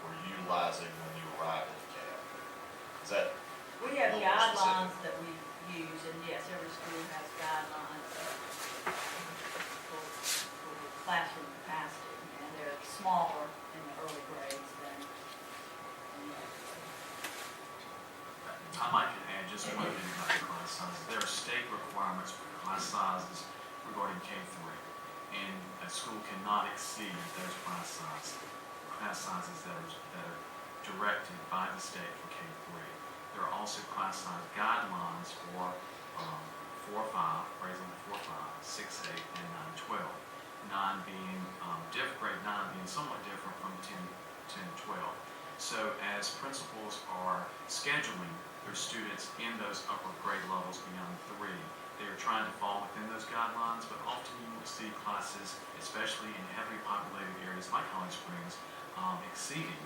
were utilizing when you arrived at the cap? Is that we have guidelines that we use, and yes, every school has guidelines for classroom capacity, and they're smaller in the early grades than in the other grades. I might add just one thing about the class sizes. There are state requirements for class sizes regarding K-3, and a school cannot exceed those class sizes that are directed by the state for K-3. There are also class size guidelines for 4-5, grades level 4-5, 6-8, and 9-12. 9 being grade 9 being somewhat different from 10-12. So as principals are scheduling their students in those upper grade levels beyond 3, they are trying to fall within those guidelines, but often you will see classes, especially in heavily populated areas like Holly Springs, exceeding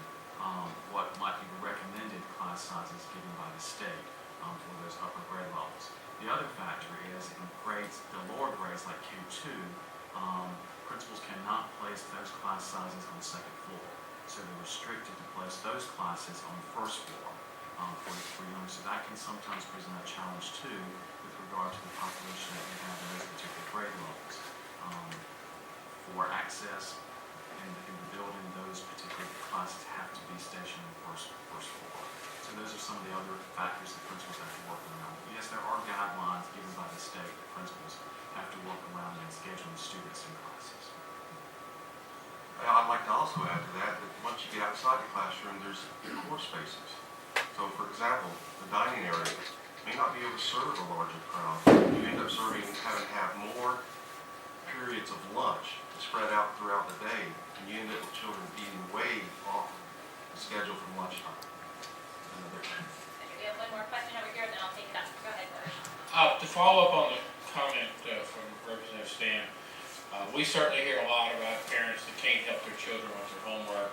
what might be the recommended class sizes given by the state for those upper grade levels. The other factor is in the lower grades like K2, principals cannot place those class sizes on the second floor. So they're restricted to place those classes on the first floor for young. So that can sometimes present a challenge too with regard to the population that we have in those particular grade levels. For access in the building, those particular classes have to be stationed on the first floor. So those are some of the other factors that principals have to work around. Yes, there are guidelines given by the state that principals have to work around in scheduling students in classes. I'd like to also add to that once you get outside the classroom, there's core spaces. So for example, the dining area may not be able to serve a larger crowd. You end up having to have more periods of lunch spread out throughout the day, and you end up with children eating way off the schedule from lunchtime. We have one more question over here, then I'll take it up. Go ahead, Bert. To follow up on the comment from Representative Stan, we certainly hear a lot about parents that can't help their children with their homework.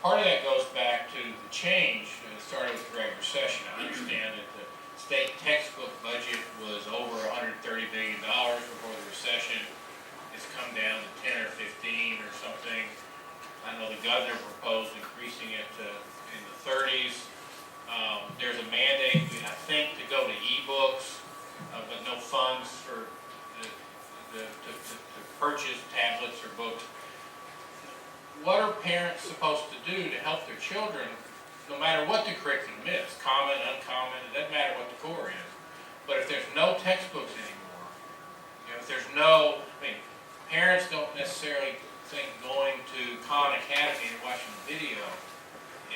Part of that goes back to the change that started with the Great Recession. I understand that the state textbook budget was over $130 billion before the recession. It's come down to 10 or 15 or something. I know the governor proposed increasing it in the 30s. There's a mandate, I think, to go to e-books, but no funds for to purchase tablets or books. What are parents supposed to do to help their children, no matter what the curriculum is, common, uncommon, it doesn't matter what the core is. But if there's no textbooks anymore, if there's no, parents don't necessarily think going to Khan Academy and watching the video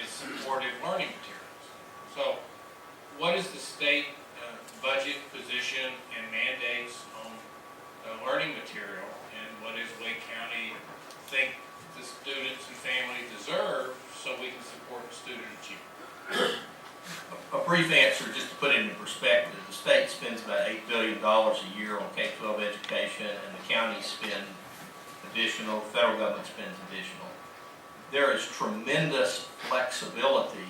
is supportive learning materials. So what is the state budget position and mandates on learning material, and what does Wake County think the students and families deserve so we can support the student achievement? A brief answer, just to put it in perspective, the state spends about $8 billion a year on K-12 education, and the counties spend additional, federal government spends additional. There is tremendous flexibility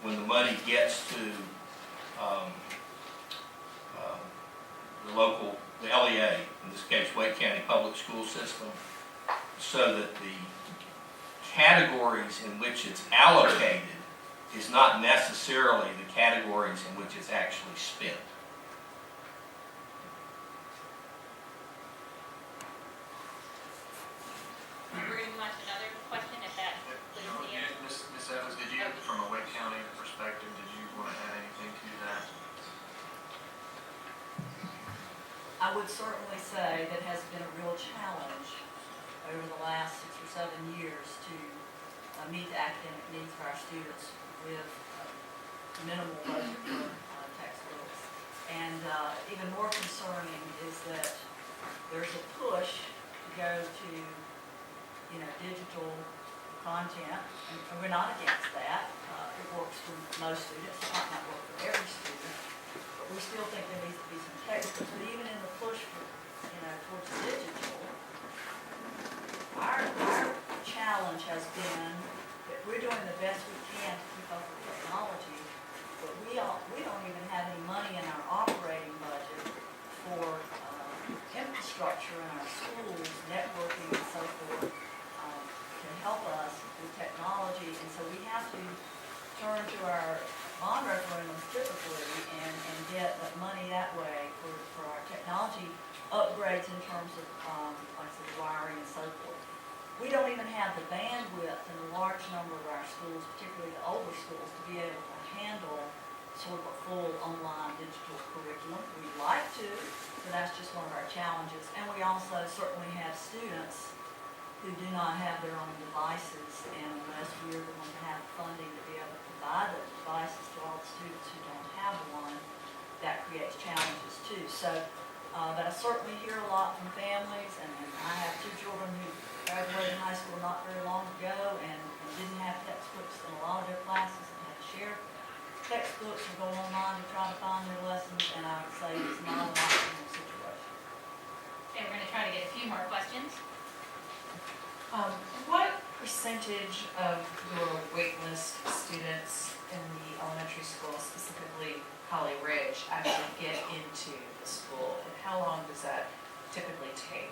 when the money gets to the LEA, in this case Wake County Public School System, so that the categories in which it's allocated is not necessarily the categories in which it's actually spent. We're going to move on to another question if that please the answer. Ms. Evans, did you, from a Wake County perspective, did you want to add anything to that? I would certainly say that has been a real challenge over the last 6 or 7 years to meet the academic needs of our students with minimal budget for textbooks. And even more concerning is that there's a push to go to, digital content, and we're not against that. It works for most students. It might not work for every student, but we still think there needs to be some textbooks. But even in the push for, towards digital, our challenge has been that we're doing the best we can to keep up with technology, but we don't even have any money in our operating budget for infrastructure in our schools, networking and so forth, to help us with technology. And so we have to turn to our bond referendums typically and get that money that way for our technology upgrades in terms of, like I said, wiring and so forth. We don't even have the bandwidth in a large number of our schools, particularly the older schools, to be able to handle sort of a full online digital curriculum. We'd like to, but that's just one of our challenges. And we also certainly have students who do not have their own devices, and unless we're going to have funding to be able to provide those devices to all the students who don't have one, that creates challenges too. So, but I certainly hear a lot from families, and I have 2 children who graduated high school not very long ago and didn't have textbooks in a lot of their classes and had to share textbooks or go online to try to find their lessons, and I would say it's not an optimal situation. Okay, we're going to try to get a few more questions. What percentage of your waitlist students in the elementary school, specifically Holly Ridge, actually get into the school, and how long does that typically take?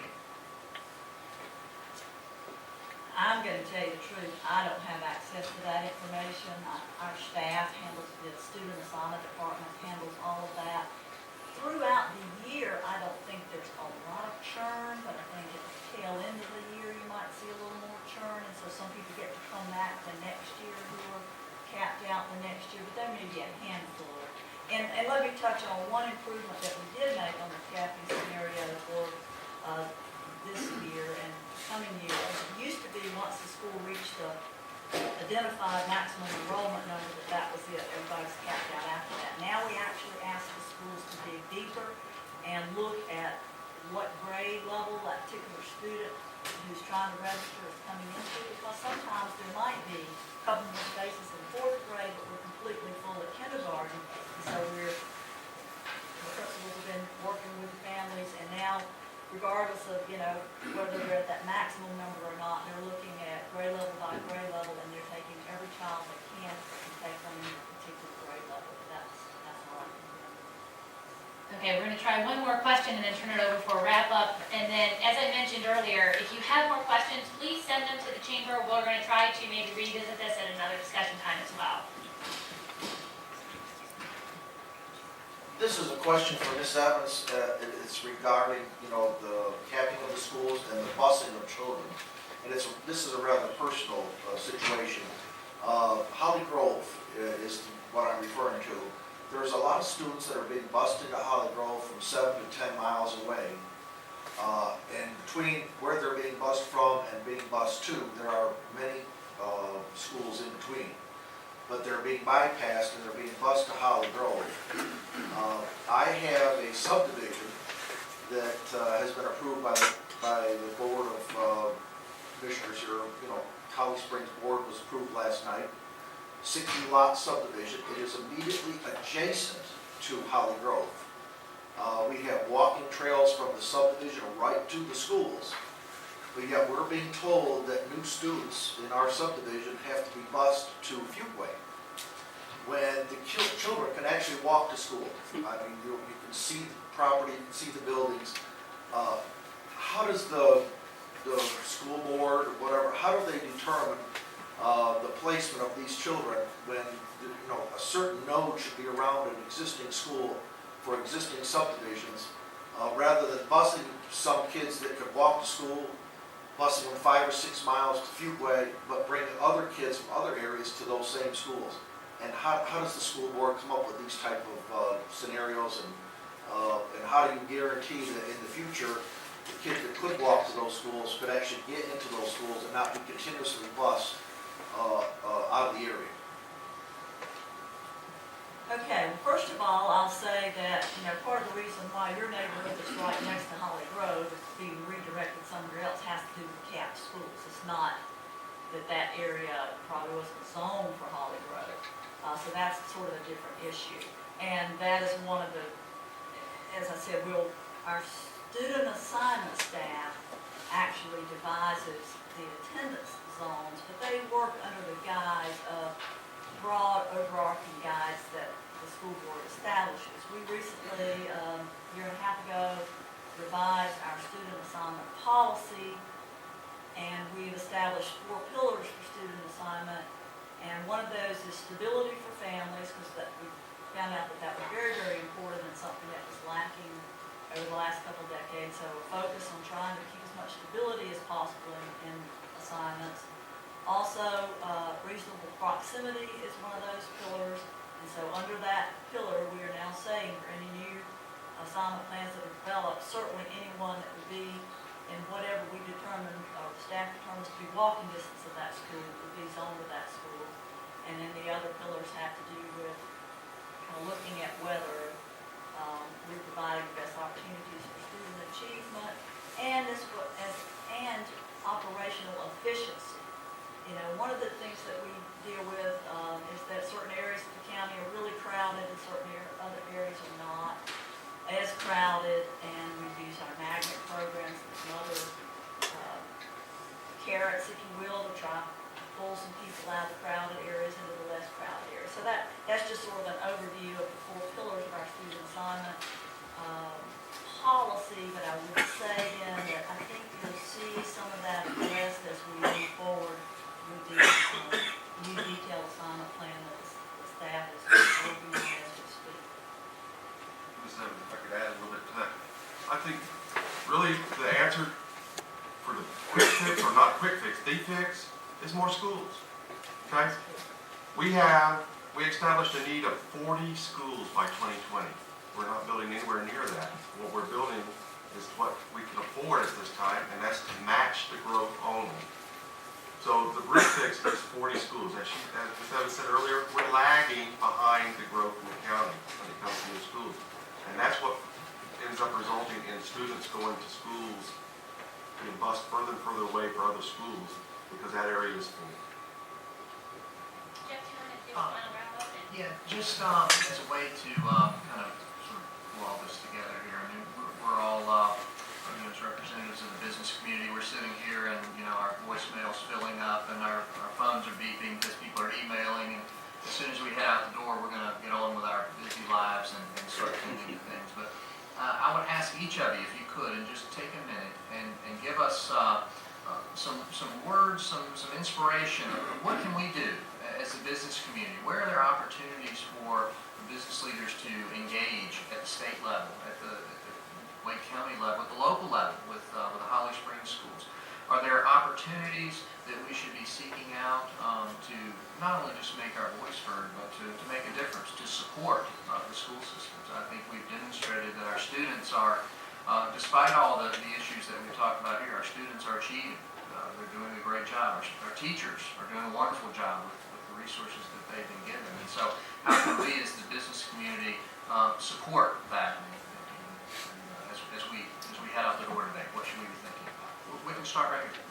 I'm gonna tell you the truth, I don't have access to that information. Our staff handles, the student assignment department handles all of that. Throughout the year, I don't think there's a lot of churn, but I think at the tail end of the year, you might see a little more churn. And so some people get to come back the next year who are capped out the next year, but there may be a handful. And let me touch on one improvement that we did make on the capping scenario for this year and coming year. It used to be once the school reached the identified maximum enrollment number, that was it, everybody's capped out after that. Now we actually ask the schools to dig deeper and look at what grade level that particular student who's trying to register is coming into, because sometimes there might be a couple more spaces in fourth grade, but we're completely full at kindergarten. And so the principals have been working with the families, and now regardless of, whether they're at that maximum number or not, they're looking at grade level by grade level, and they're taking every child they can and take them in a particular grade level. That's all I can do. Okay, we're gonna try one more question and then turn it over for a wrap up. And then, as I mentioned earlier, if you have more questions, please send them to the chamber. We're gonna try to maybe revisit this at another discussion time as well. This is a question for Ms. Evans. It's regarding, the capping of the schools and the busing of children. And this is a rather personal situation. Holly Grove is what I'm referring to. There's a lot of students that are being bused into Holly Grove from 7 to 10 miles away. And between where they're being bused from and being bused to, there are many schools in between. But they're being bypassed and they're being bused to Holly Grove. I have a subdivision that has been approved by the Board of Commissioners here. Holly Springs Board was approved last night. 60-lot subdivision. It is immediately adjacent to Holly Grove. We have walking trails from the subdivision right to the schools. But yet we're being told that new students in our subdivision have to be bused to Fuquay, when the children can actually walk to school. I mean, you can see the property, you can see the buildings. How does the school board or whatever, how do they determine the placement of these children when a certain node should be around an existing school for existing subdivisions, rather than busing some kids that could walk to school, busing them 5 or 6 miles to Fuquay, but bringing other kids from other areas to those same schools? And how does the school board come up with these type of scenarios, and how do you guarantee that in the future the kids that could walk to those schools could actually get into those schools and not be continuously bused out of the area? Okay, well, first of all, I'll say that, part of the reason why your neighborhood that's right next to Holly Grove is being redirected somewhere else has to do with capped schools. It's not that area probably wasn't zoned for Holly Grove. So that's sort of a different issue. And that is one of the, as I said, our student assignment staff actually devises the attendance zones, but they work under the guise of broad overarching guides that the school board establishes. We recently, a year and a half ago, revised our student assignment policy, and we've established 4 pillars for student assignment. And one of those is stability for families, because we found out that was very, very important and something that was lacking over the last couple of decades. So a focus on trying to keep as much stability as possible in assignments. Also, reasonable proximity is one of those pillars. And so under that pillar, we are now saying for any new assignment plans that are developed, certainly anyone that would be in whatever we determine, or staff determines to be walking distance of that school would be zoned with that school. And then the other pillars have to do with looking at whether we're providing the best opportunities for student achievement and and operational efficiency. One of the things that we deal with is that certain areas of the county are really crowded and certain other areas are not as crowded, and we use our magnet programs and some other carrots, if you will, to try to pull some people out of the crowded areas into the less crowded areas. So that's just sort of an overview of the 4 pillars of our student assignment policy, but I would say then that I think you'll see some of that addressed as we move forward really the answer for the quick fix, or not quick fix, the fix, is more schools, okay? We established a need of 40 schools by 2020. We're not building anywhere near that. What we're building is what we can afford at this time, and that's to match the growth only. So the big fix is 40 schools. As Ms. Evans said earlier, we're lagging behind the growth in the county when it comes to new schools. And that's what ends up resulting in students going to schools being bused further and further away for other schools because that area is full. Jeff, do you want to do a final wrap up? Yeah, just as a way to kind of sort of pull all this together here. I mean, we're all, as representatives of the business community, we're sitting here and, our voicemail's filling up and our phones are beeping because people are emailing. And as soon as we head out the door, we're going to get on with our busy lives and start tending to things. But I would ask each of you, if you could, and just take a minute and give us some words, some inspiration. What can we do as a business community? Where are there opportunities for business leaders to engage at the state level, at the Wake County level, at the local level with the Holly Springs schools? Are there opportunities that we should be seeking out to not only just make our voice heard, but to make a difference, to support the school systems? I think we've demonstrated that our students are, despite all the issues that we've talked about here, our students are achieving. They're doing a great job. Our teachers are doing a wonderful job with the resources that they've been given. And so how can we as the business community support that? As we head out the door today, what should we be thinking about? We can start right here.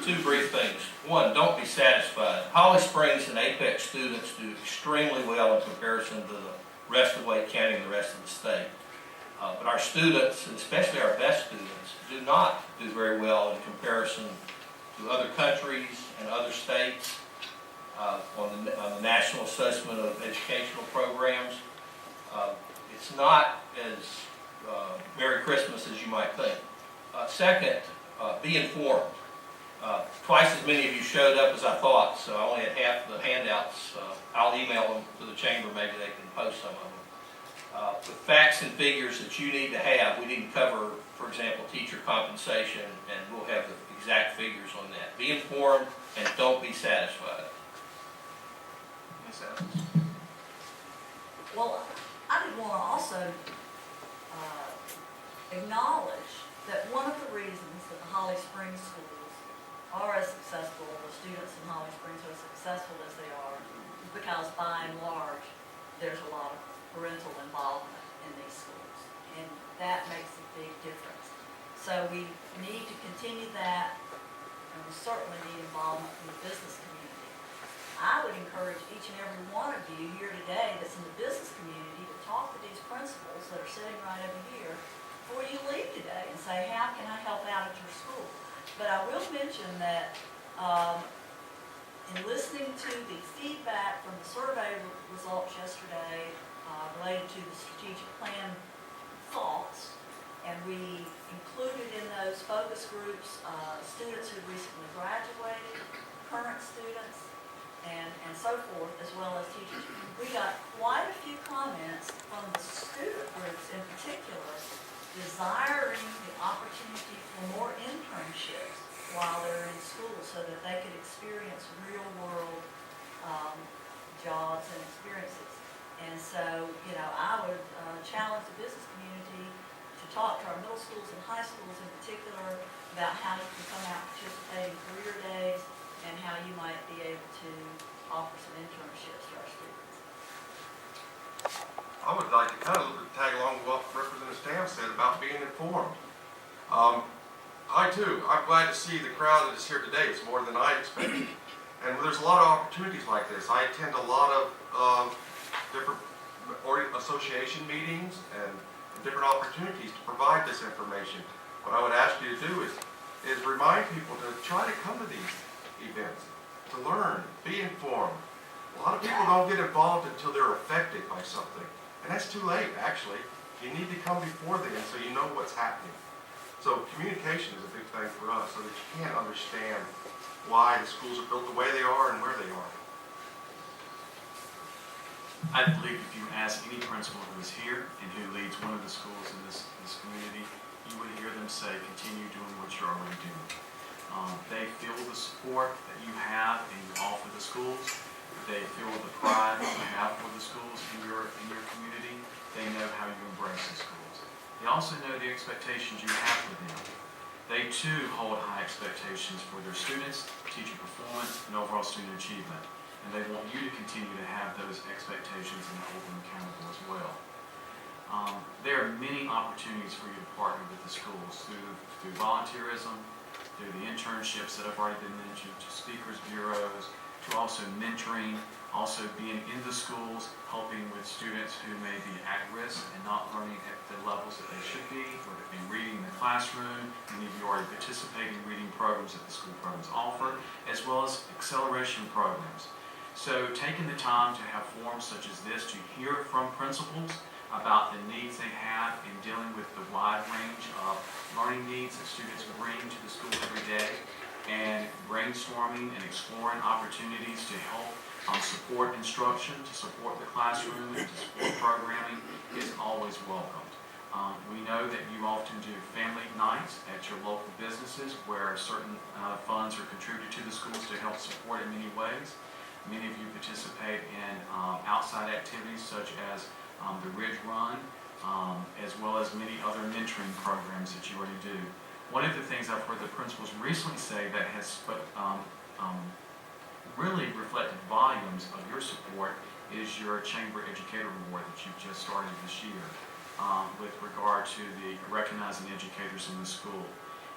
Two brief things. One, don't be satisfied. Holly Springs and Apex students do extremely well in comparison to the rest of Wake County and the rest of the state. But our students, and especially our best students, do not do very well in comparison to other countries and other states on the National Assessment of Educational Programs. It's not as Merry Christmas as you might think. Second, be informed. Twice as many of you showed up as I thought, so I only had half the handouts. I'll email them to the chamber, maybe they can post some of them. With facts and figures that you need to have, we need to cover, for example, teacher compensation, and we'll have the exact figures on that. Be informed and don't be satisfied. Ms. Evans? Well, I did want to also acknowledge that one of the reasons that the Holly Springs schools are as successful, the students in Holly Springs are as successful as they are, is because by and large, there's a lot of parental involvement in these schools, and that makes a big difference. So we need to continue that, and we certainly need involvement from the business community. I would encourage each and every one of you here today that's in the business community to talk to these principals that are sitting right over here before you leave today and say, how can I help out at your school? But I will mention that in listening to the feedback from the survey results yesterday related to the strategic plan thoughts, and we included in those focus groups students who recently graduated, current students, and so forth, as well as teachers. We got quite a few comments from the student groups in particular, desiring the opportunity for more internships while they're in school so that they could experience real world jobs and experiences. And so, I would challenge the business community to talk to our middle schools and high schools in particular about how you can come out and participate in career days and how you might be able to offer some internships to our students. I would like to kind of tag along with what Representative Stam said about being informed. I'm glad to see the crowd that is here today. It's more than I expected. And there's a lot of opportunities like this. I attend a lot of different association meetings and different opportunities to provide this information. What I would ask you to do is remind people to try to come to these events, to learn, be informed. A lot of people don't get involved until they're affected by something. And that's too late, actually. You need to come before then so you know what's happening. So communication is a big thing for us so that you can understand why the schools are built the way they are and where they are. I believe if you ask any principal who is here and who leads one of the schools in this community, you would hear them say, continue doing what you're already doing. They feel the support that you have and you offer the schools. They feel the pride that you have for the schools in your community. They know how you embrace the schools. They also know the expectations you have for them. They too hold high expectations for their students, teacher performance, and overall student achievement. And they want you to continue to have those expectations and hold them accountable as well. There are many opportunities for you to partner with the schools through volunteerism, through the internships that have already been mentioned, to speakers bureaus, to also mentoring, also being in the schools, helping with students who may be at risk and not learning at the levels that they should be, whether it be reading in the classroom. Many of you already participate in reading programs that the school programs offer, as well as acceleration programs. So taking the time to have forums such as this to hear from principals about the needs they have in dealing with the wide range of learning needs that students bring to the school every day, and brainstorming and exploring opportunities to help support instruction, to support the classroom, and to support programming is always welcomed. We know that you often do family nights at your local businesses where certain funds are contributed to the schools to help support in many ways. Many of you participate in outside activities such as the Ridge Run, as well as many other mentoring programs that you already do. One of the things I've heard the principals recently say that has really reflected volumes of your support is your Chamber Educator Award that you've just started this year with regard to the recognizing educators in the school.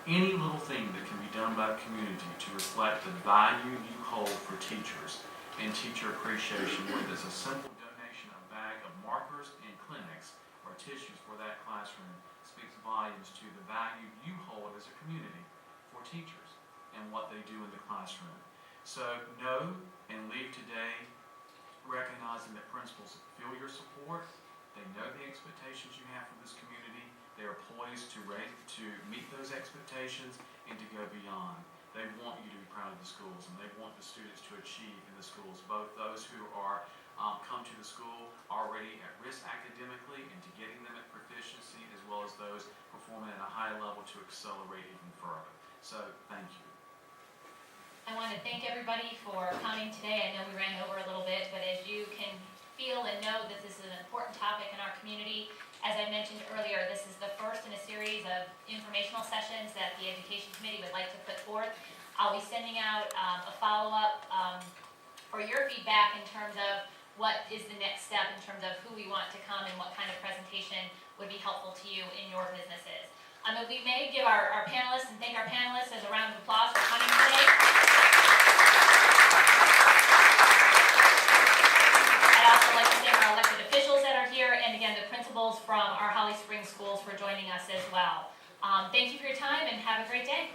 Any little thing that can be done by the community to reflect the value you hold for teachers and teacher appreciation, whether it's a simple donation, a bag of markers and clinics or tissues for that classroom, speaks volumes to the value you hold as a community for teachers and what they do in the classroom. So know and leave today recognizing that principals feel your support. They know the expectations you have for this community. They are poised to meet those expectations and to go beyond. They want you to be proud of the schools, and they want the students to achieve in the schools, both those who are come to the school already at risk academically and to getting them at proficiency, as well as those performing at a high level to accelerate even further. So thank you. I want to thank everybody for coming today. I know we ran over a little bit, but as you can feel and know that this is an important topic in our community, as I mentioned earlier, this is the first in a series of informational sessions that the Education Committee would like to put forth. I'll be sending out a follow-up for your feedback in terms of what is the next step in terms of who we want to come and what kind of presentation would be helpful to you in your businesses. We may give our panelists and thank our panelists as a round of applause for coming today. I'd also like to thank our elected officials that are here, and again, the principals from our Holly Springs schools for joining us as well. Thank you for your time and have a great day.